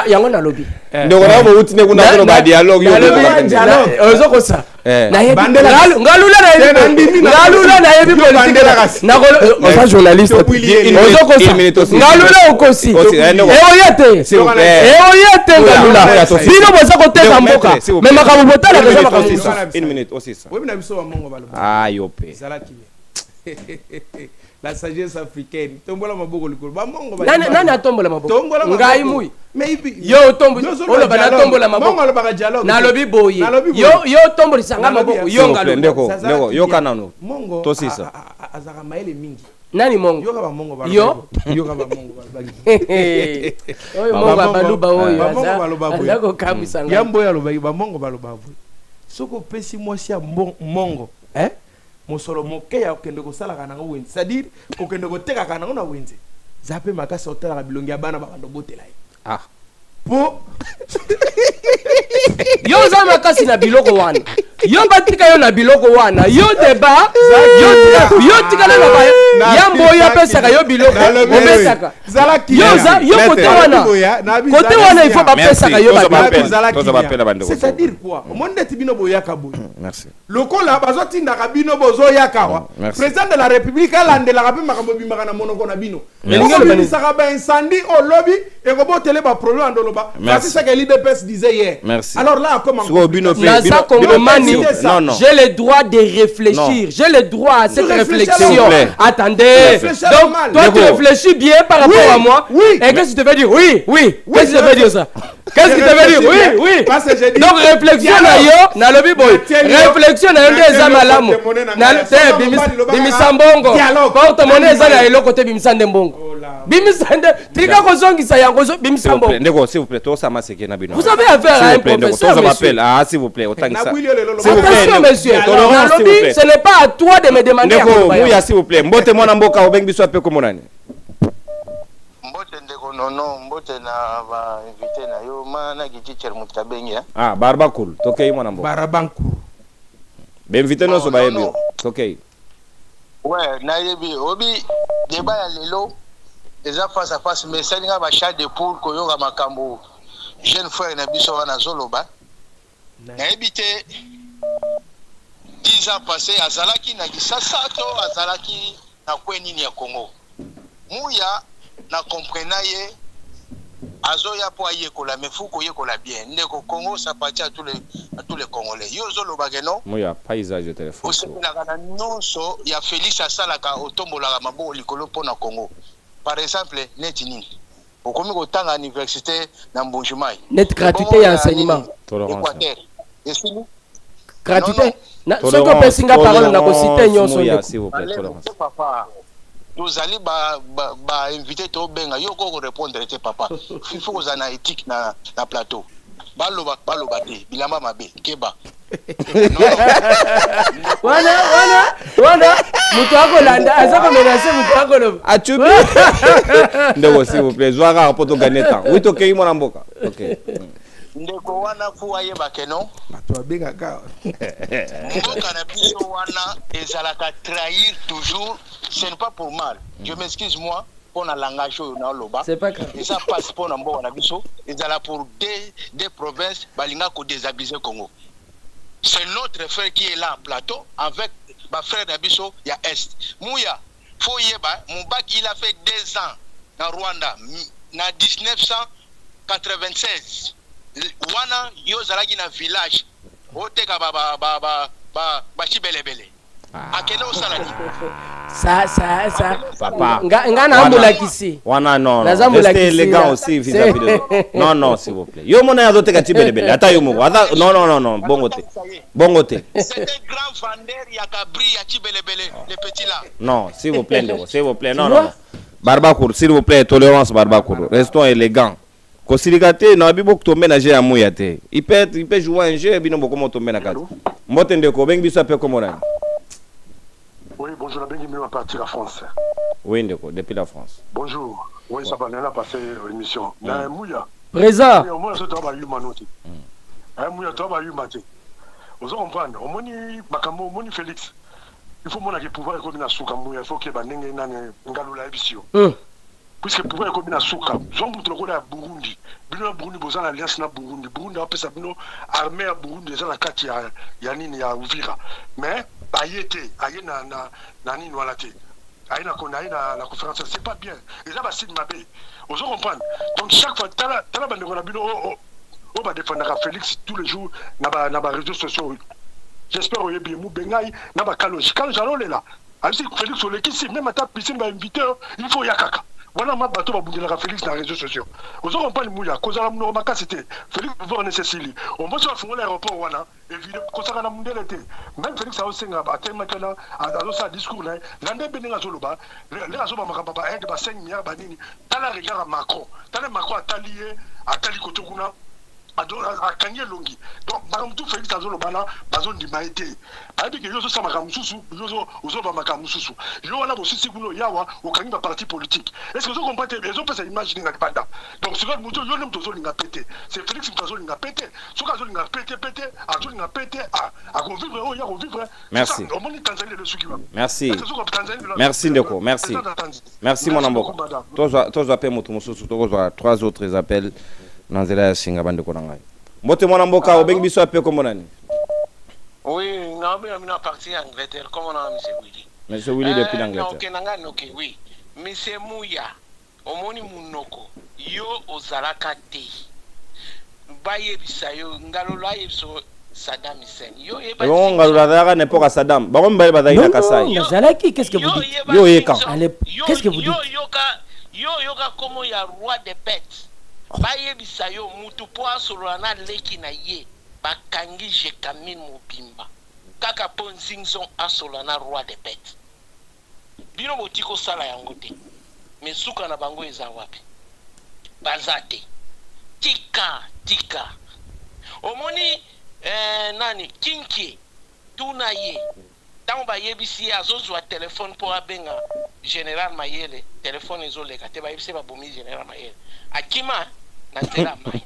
yango na lobi ndeko na mo utine kuna ko ba dialogue yo ozo kosa na yebi ngalula na yebi politique na oza journaliste ozo kosa ngalula okosi eoyete ngalula bino boza koteka mboka me makambo botala koza makambo une minute osisa webi na biso ba mongo baloba ah yo pe zalaki la sagesse africaine tombola maboko likolo ba mongo ba nani atombola maboko ngai mui maybe yo tombo olo bana tombola maboko mongo ba dialogue na lobi boye yo tombola sanga maboko yo ngalo ndeko yo kanano mongo tosisa azaka maele mingi nani mongo yo ka ba mongo ba yo ka ba mongo ba oyo mongo baluba oyo azako kamisanga yambo ya loba ba mongo ba loba soko pesi mwasi ya mongo mosolo moke ya okende kosalaka nango wenze c'est-à-dire kokende kotekaka nango na wenze zape makasi otalaka bilongi ya bana bakando botela ye po yo za makasi na biloko wana yo batika yo na biloko wana yo deba yo tikala na ba yambo yo pesaka yo biloko obesaka yo kote wana il faut ba pesaka yo ba c'est-à-dire quoi monde tibino boyaka boy merci lokola bazotinda ka bino bozo yakawa président de la république alandela ka pe makambo bimaka na monoko na bino ngelo saka ba incendie au lobby et ko botele ba problème ndoloba parce que l'IDPS disait hier alors là comment j'ai le droit de réfléchir. J'ai le droit à cette réflexion. Attendez. Donc, toi, tu réfléchis bien par rapport à moi. Et qu'est-ce que tu veux dire? Oui. Qu'est-ce que tu veux dire ça? Qu'est-ce que tu veux dire? Oui. Donc, réflexion na yo, na lobi boy. Réflexion na yo des amalamu. Na te bimisambongo. Porte-monnaie za na elo côté bimisande mbongo. Bimisande, trika kozongisa yango bimisambongo. Ndeko, s'il vous plaît, to sama seke na bino. Vous avez affaire à un professeur, monsieur. Ah, s'il vous plaît, autant que ça. Attention, monsieur. Ce n'est pas à toi de me demander. Oui, s'il vous plaît. Mbote mwana mboka obengi biso ape komonani. Mbote ndeko nono, mbote na ba invité na yo mana gichicher mutabengi ya. Ah, Barbacool. Tokei mwana mboka. Barbacool. Be invité no so ba yebi. Tokei. Ouais, na yebi obi débat ya lelo déjà face à face mais ça nga ba chat de poule ko yo ga makambo. Jeune frère na biso wana zoloba. Na ebité 10 ans passés azalaki na Kisasa to azalaki na kwenini ya Congo. Muya na comprena ye azoya po ayekola mefuko yekola bien. Ndeko Congo ça appartient à tous les Congolais. Yo zoloba geno. Muya paysage de téléphone. Aussi na kana nonso ya Félix asalaka otombola mabo likolo pona Congo. Par exemple, net nini. Okomi kotanga université na Mbujimai. Net gratuité et enseignement. Équateur. Gratuité. Ce qu'on peut singa parole na ko citer nyonso s'il vous plaît. Papa. Nous allons inviter to benga yo ko répondre te papa. Il faut que na éthique na plateau. Baloba te bilamba mabe keba. Wana mutu akolanda azako menacer mutu akoloba achubi ndeko s'il vous plaît zwara poto gagner temps oui tokei mwana mboka OK ndeko wana fu ayeba keno bato abenga ka mboka na biso wana ezalaka trahir toujours ce n'est pas pour mal je m'excuse moi pour le langage na loba. C'est pas grave. Et ça passe pour n'importe na biso. Et là pour des provinces balinga ko déshabiller Congo. C'est notre frère qui est là en plateau avec ma frère Nabiso, il y a Est. Mouya, Foyeba, Moubak, il a fait 2 ans dans Rwanda, en 1996. Wana, Yozalagi dans village, Oteka Bachibelebele. À quel au salari? Ça. Papa. Ngana ambula kisi. Wana non. Restez élégant aussi vis-à-vis de. Non, s'il vous plaît. Yo mona azote ka tibelebele. Ata yo moko. Non. Bongote. C'est un grand vendeur Yakabri ya tibelebele les petits là. Non, s'il vous plaît, Non. Barbacour, s'il vous plaît, tolérance Barbacour. Restons élégants. Kosiligate na bibo kutombe na jeu ya muyate. Il peut jouer un jeu bino boko motombe na kati. Mbotende ko bengi biso ape komona. Oui, bonjour, la bienvenue à partir de la France. Oui, depuis la France. Bonjour. Oui, ça va, on a passé l'émission. Mouya. Présent. Mouya, c'est toi, Mouya, toi, vous comprenez, on moni Félix. Il faut que pouvoir comme na souka Mouya, il faut que banenge nane ngalula ebisio. Puisque pouvoir comme na souka, zongo to ko na Burundi. Bino Burundi boza na alliance na Burundi. Burundi a pesa bino armée à Burundi za na kati ya nini ya Uvira. Mais ayete aye na nini wala te aye na conférence c'est pas bien et ça va signer ma paix vous comprenez donc chaque fois tala bandeko na bino o ba défendre Félix tous les jours na ba réseaux sociaux j'espère au yebi mu bengai na ba kaloji allons là alors Félix on l'équipe même à ta piscine va inviter il faut yakaka voilà ma bateau va bouger la Félix dans les réseaux sociaux vous comprenez mouya cause la mnoma c'était Félix pouvoir nécessiter on va se faire l'aéroport wana évidemment cause la mundele était même Félix a aussi un baptême maintenant dans sa discours là l'année bénéga zoloba les azoba makamba aide ba 5 milliards banini tala regarde Macron a tali kotokuna a kanye longi donc makambo tout Félix azoloba na bazon di maité abi que yozo sama kamususu yozo ba makamususu yo wana bosisi kuno yawa okangi ba parti politique est-ce que vous comprenez les autres peuvent imaginer na panda donc ce que muto yo nem tozo linga pété c'est Félix qui tozo linga pété ce que linga pété azo linga pété a convivre o ya convivre merci au monde Tanzanie le sukiwa merci Ndeko merci mon amboko tozo appel moto mususu tozo 3 autres appels Nanzela ya singa bande ko nangai mbote mwana mboka obengi biso ape ko monani. Oui, na parti Angleterre comme on a monsieur Willy depuis l'Angleterre. OK nanga OK oui. Monsieur Mouya omoni munoko yo ozalaka te. Baye bisayo ngalola yeso Saddam Hussein. Yo ngalola daga n'importe Saddam. Ba ngomba ba daina kasai. Non, Zalaki qu'est-ce que vous dites? Yo yeka. Qu'est-ce que vous dites? Yo comme il y a roi des bêtes. Baye bisayo mutu po asolana leki na ye bakangi Jekamin Mobimba kaka ponzingson asolana roi des bêtes bino botiko sala yango te mais suka na bango eza wapi bazate tika omoni nani kinki tuna ye tango bayebisi azozwa telefone po abenga général Mayele telefone ezoleka te bayebisi babomi général Mayele akima na nzela mai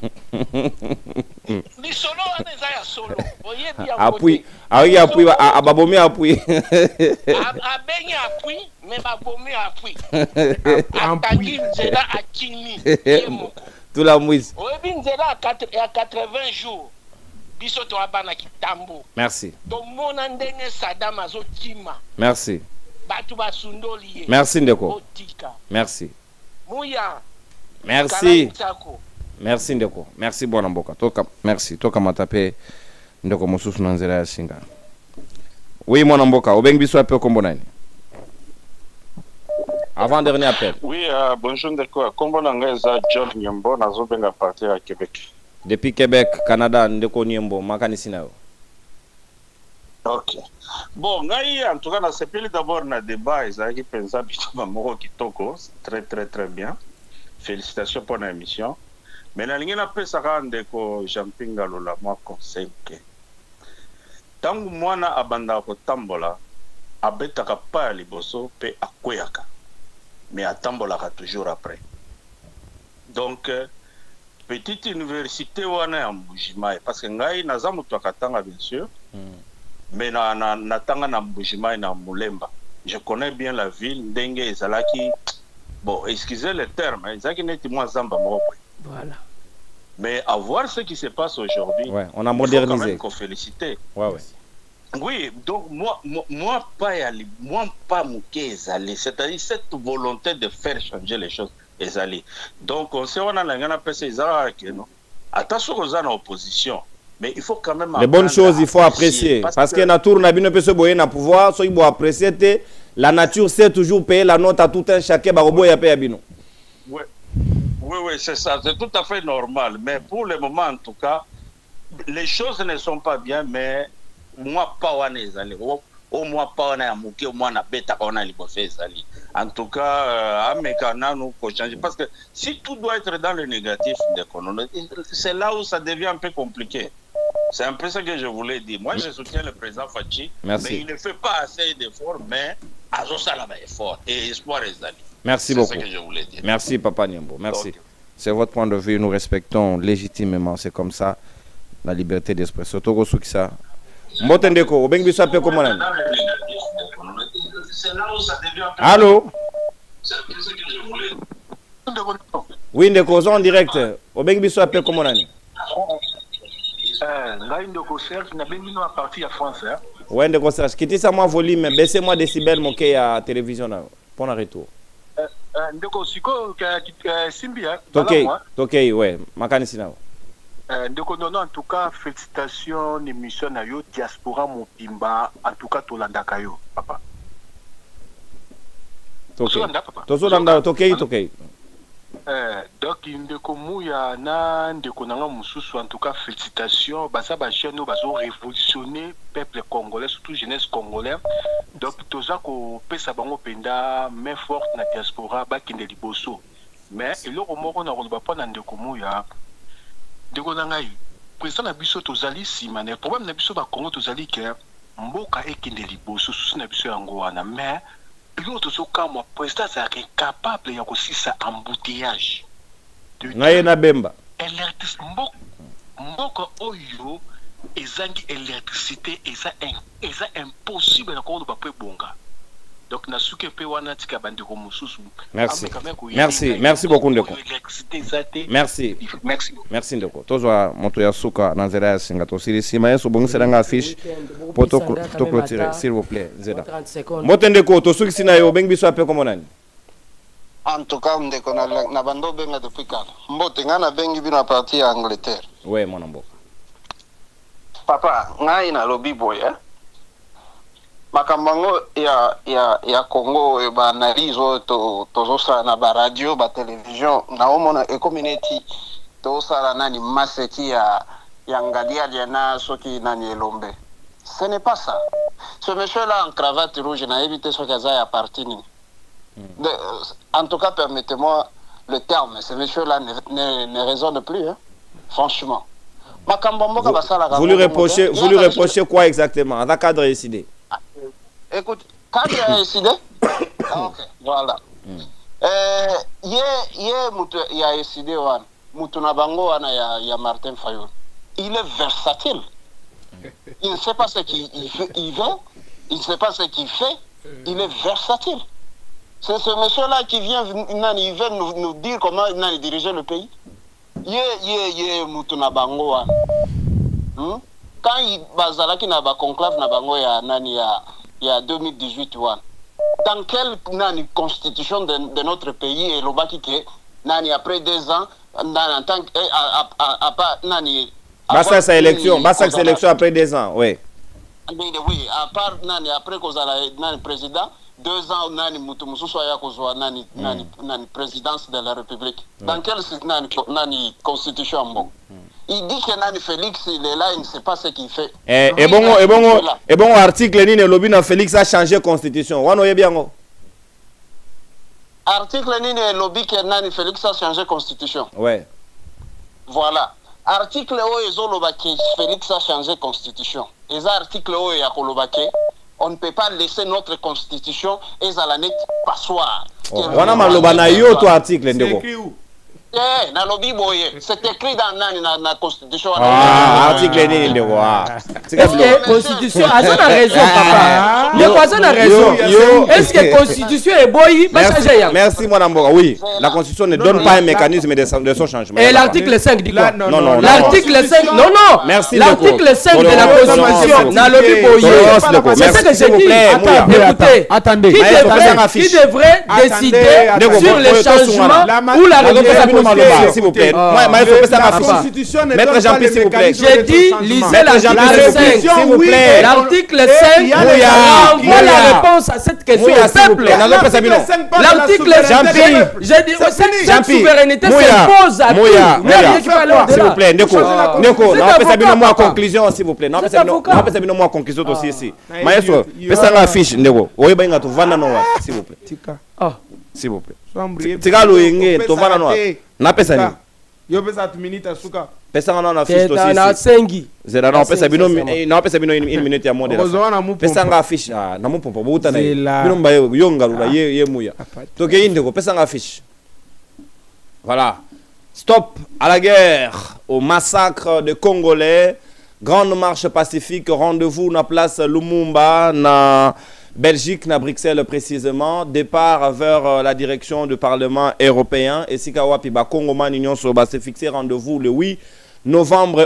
bisolo wana eza ya solo oyebi ya appui appui ababomi appui abengi appui mais babomi appui atangi nzela akini ye moko tout la mwisi oyebi nzela ya 80 jours biso to abana kitambo merci tomona ndenge Saddam azokima merci batu basundoli ye merci Ndeko otika merci Mouya merci Ndeko merci bona mboka toka matape Ndeko mosusu na nzela ya singa. Oui mwana mboka obengi biso ape kombo nani avant dernier appel. Oui bonjour Ndeko kombo na ngai za John Nyembo nazobenga partir à Québec. Depuis Québec Canada Ndeko Nyembo makanisi nayo. OK. Bon, ngai en tout cas na sepeli d'abord na débat ezaki pensa bituma moko kitoko très bien. Félicitations pour l'émission. Mais na lingi na pesa ka Ndeko Jampinga lola moi conseil ke. Tangu mwana abanda ko tambola abetaka pa liboso pe akweyaka. Mais atambolaka toujours après. Donc petite université wana ya Mbujimai parce que ngai naza mutu akatanga bien sûr. Mais na tanga na Mbujimai na Mulemba. Je connais bien la ville ndenge ezalaki bon, excusez le terme, Voilà. Mais à voir ce qui se passe aujourd'hui, ouais, on a modernisé. Il faut quand même qu'on félicite. Ouais, ouais. Oui, donc moi pas aller, moi pas mouquer aller, c'est-à-dire cette volonté de faire changer les choses est allée. Donc on sait on a la PC non. Attention aux en opposition, mais il faut quand même les bonnes choses il faut apprécier parce que na tour na bino peut se boyer na pouvoir, so il faut apprécier la nature sait toujours payer la note à tout un chacun ba robo ya payer bino. Oui. Oui, c'est ça, c'est tout à fait normal, mais pour le moment en tout cas, les choses ne sont pas bien, mais moi pas on est allé au moins pas on a mouqué au moins na bêta on a libéré allé en tout cas à mécana nous faut changer parce que si tout doit être dans le négatif c'est là où ça devient un peu compliqué. C'est un peu ce que je voulais dire. Moi je soutiens le président Fachi. Merci. Mais il ne fait pas assez d'efforts, mais à ça là effort et espoir est allé. Merci beaucoup. C'est ce que je voulais dire. Merci Papa Niambo, merci. Okay. C'est votre point de vue, nous respectons légitimement, c'est comme ça la liberté d'expression. Togo Soukisa. Mbotendeko, Obeng Biso appelle comment on. Allô? Oui, Ndeko, en direct. Obeng Biso appelle comment on. Oui, Ndeko Serge. Quittez ça moi volume, baissez-moi décibel mon quai à télévision pour un retour. Ndeko siko Simbia. Ok, ouais. Makani Sinao. Ndeko nono en tout cas félicitations l'émission na yo diaspora mobimba en tout cas tolandaka yo papa. Tozolanda tokei. Donc ndeko muya na ndeko nanga mususu en tout cas félicitations basa ba jeune bazo révolutionner peuple congolais surtout jeunesse congolais. Donc toza ko pesa bango penda main forte na diaspora ba kinde liboso. Mais eloko moko na koloba pa na ndeko muya ndeko nanga yi président na biso tozali sima na problème na biso ba Congo tozali ke mboka ekinde liboso susu na biso yango wana mais l'autre sokamwa président est capable ya kosisa embouteillage ngaye na bemba électricité mboka oyo ezangi électricité eza impossible na ko ba pe bonga donc na suke pe wana tika bandeko mususu. Merci beaucoup Ndeko. Merci Ndeko. Tozwa moto ya suka na nzela ya singa to siri sima yeso bongisela nga affiche poto to clôturer s'il vous plaît Zeda. Moto Ndeko to suki sina yo bengi biso ape komo nani. En tout cas Ndeko na bando benga depuis kala. Mbote ngana bengi bino a partir ya Angleterre. Ouais mon mboka. Papa ngai na lobby boy makambango ya Congo e ba analizo tozosa na ba radio ba télévision na omona e community tosala nani maseki ya ngadia na soki nani elombe. Ce n'est pas ça. Ce monsieur là en cravate rouge n'a évité ce qu'il a appartenu. En tout cas permettez-moi le terme, ce monsieur là ne raisonne plus franchement. Vous lui reprochez quoi exactement? Dans cadre décidé. Écoute, cadre décidé. Ok, voilà. Il y a décidé Moutunabango ya Martin Fayoul. Il est versatile. Il ne sait pas ce qu'il veut, il ne sait pas ce qu'il fait, il est versatile. C'est ce monsieur-là qui vient, il veut nous dire comment il diriger le pays. Moutunabango. Quand il bazalaki na ba conclave na bango ya 2018 dans quelle constitution de notre pays et l'obaki que nani après 2 ans en tant que nani basa sa élection après 2 ans oui à part nani après kozala nani président 2 ans nani mutu mususu ya kozwa nani présidence de la République dans quelle nani constitution bon. Il dit que Nani Félix, il est là, il ne sait pas ce qu'il fait. Et bon, article Nini Lobby Félix a changé la constitution. Article Nini Lobby que Nani Félix a changé la constitution. Ouais. Voilà. Article O Félix a changé la constitution. Et article O on ne peut pas laisser notre constitution et à la net passoire. On a mal au article. na lobi boye. C'est écrit dans la Constitution. Article ni ndio kwa. Est-ce que Constitution a raison papa? Le voisin a raison. Est-ce que Constitution est boy? Merci mon amboka. Oui, la Constitution ne donne pas un mécanisme de son changement. Et l'article 5 dit quoi? Non. L'article 5 non. Merci. L'article 5 de la Constitution na lobi boye. C'est ce que j'ai dit. Écoutez, attendez. Qui devrait décider sur le changement ou la révision? S'il vous plaît. Moi, il faut que ça Constitution ne Maître Jean-Pierre, s'il vous plaît. J'ai dit, lisez l'article 5. S'il vous plaît. L'article 5 envoie la réponse à cette question au peuple. L'article 5, j'ai dit, cette souveraineté s'impose à tous. S'il vous plaît, Neko, non, conclusion, s'il vous plaît. Non, non, conclusion aussi ici. Maestro, pesa la fiche, Neko. Oui, ben, tu vas s'il vous plaît. S'il vous plaît. Tigalo yenge tovana no na pesa ni yo pesa tu minute asuka pesa na fiche to sisi na sengi zera na pesa bino na pesa bino 1 minute ya modela pesa nga fiche na mupompo buta na bino mba yo ngalula ye muya to ke inde ko pesa nga fiche. Voilà, stop à la guerre, au massacre de Congolais, grande marche pacifique, rendez-vous na place Lumumba na Belgique, na Bruxelles précisément, départ vers la direction du Parlement européen. Et si Kawapi ba Congoman Union Soba s'est fixé rendez-vous le 8 novembre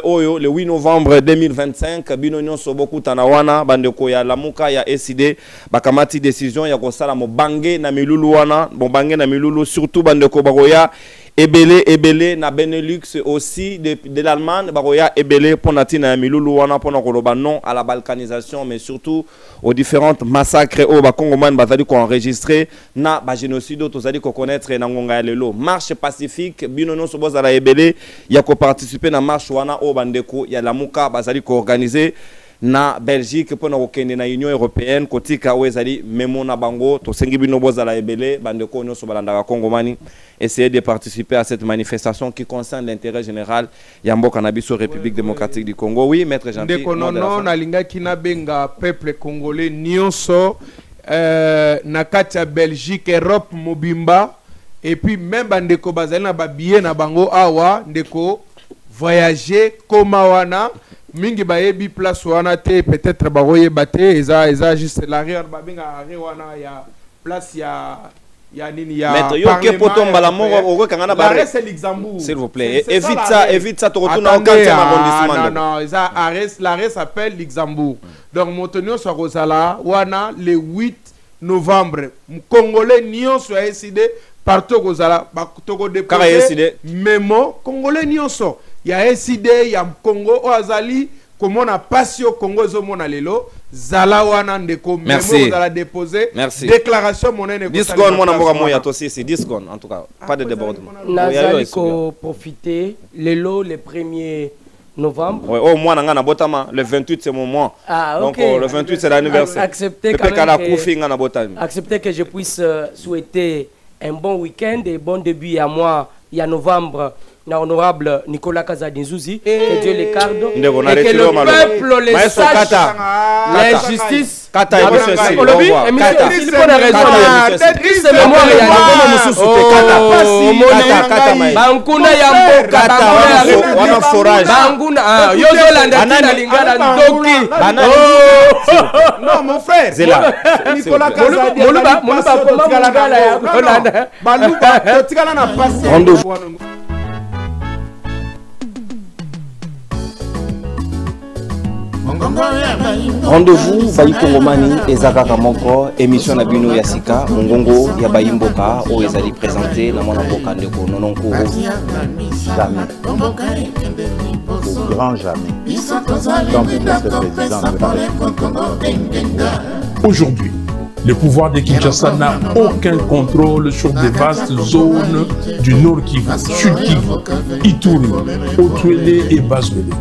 2025. Bino Union Soboku Tanawana, Bandeko ya Lamuka ya SID, bakamati décision ya kosala mo bangé na milulu wana, bon bangé na milulu surtout Bandeko Baroya. Ebele na Benelux aussi de l'Allemagne baroya ebele pour natina milulu wana pour koloba non à la balkanisation mais surtout aux différentes massacres au Bakongomane bazali ko enregistrer na ba génocide tozali ko connaître na ngonga ya lelo marche pacifique bino non soboza la ebele ya ko participer na marche wana o bandeko ya Lamuka bazali ko organiser na Belgique pour na kokende na Union européenne kotika wezali memo na bango to sengi bino boza la ebele bandeko nyonso balanda Kongomani essayer de participer à cette manifestation qui concerne l'intérêt général Yambo Canabiso République démocratique du Congo. Oui, maître Jean-Pierre. Ndeko non na linga kina benga peuple congolais nyonso na katia Belgique Europe mobimba et puis même bandeko bazali na ba billet na bango awa ndeko voyager koma wana mingi bayebi place wana te peut-être baroye baté eza juste l'arrière babenga arrêt wana ya place ya nini ya maître yo ke potomba la moko oko kangana ba arrêt c'est Luxembourg s'il vous plaît évite ça to retourna au 4e arrondissement non eza l'arrêt s'appelle Luxembourg donc montonio so rozala wana le 8 novembre congolais nyonso ya SID partout kozala toko déposer memo congolais nyonso ya SID ya Congo o azali komona pasio Congo zo mona lelo zala wana ndeko memo zala déposer déclaration monene ko 10 secondes mona mboka moya to si 10 secondes en tout cas pas de débordement nazali ko profiter lelo le 1er novembre. Oui, au moins na botama le 28 c'est mon mois. Ah, donc le 28 c'est l'anniversaire. Acceptez que je puisse souhaiter un bon week-end et bon début à moi il y a novembre. Honorable Nicolas Kazadinzouzi, que Dieu les garde et que le peuple les sache, l'injustice. Kata et monsieur Sylvie. Il faut la raison. C'est mémoire et Kata. Bankuna Yambo Kata. Wana forage. Banguna. Yozolanda Tina Lingala Ndoki. Non mon frère. Zela. Nicolas Kazadinzouzi. Moluba Moluba Yolanda. Baluba. Totikala na passe. Rendez-vous Bayi Kongomani Ezaka Moko émission na bino Yasika Mongongo ya Bayi Mboka o ezali présenté na mwana mboka ndeko nononko jamais au grand jamais tant que le président de la République. Aujourd'hui, le pouvoir de Kinshasa n'a aucun contrôle sur des vastes zones du Nord Kivu, Sud Kivu, Ituri, Otuele et Bazwele.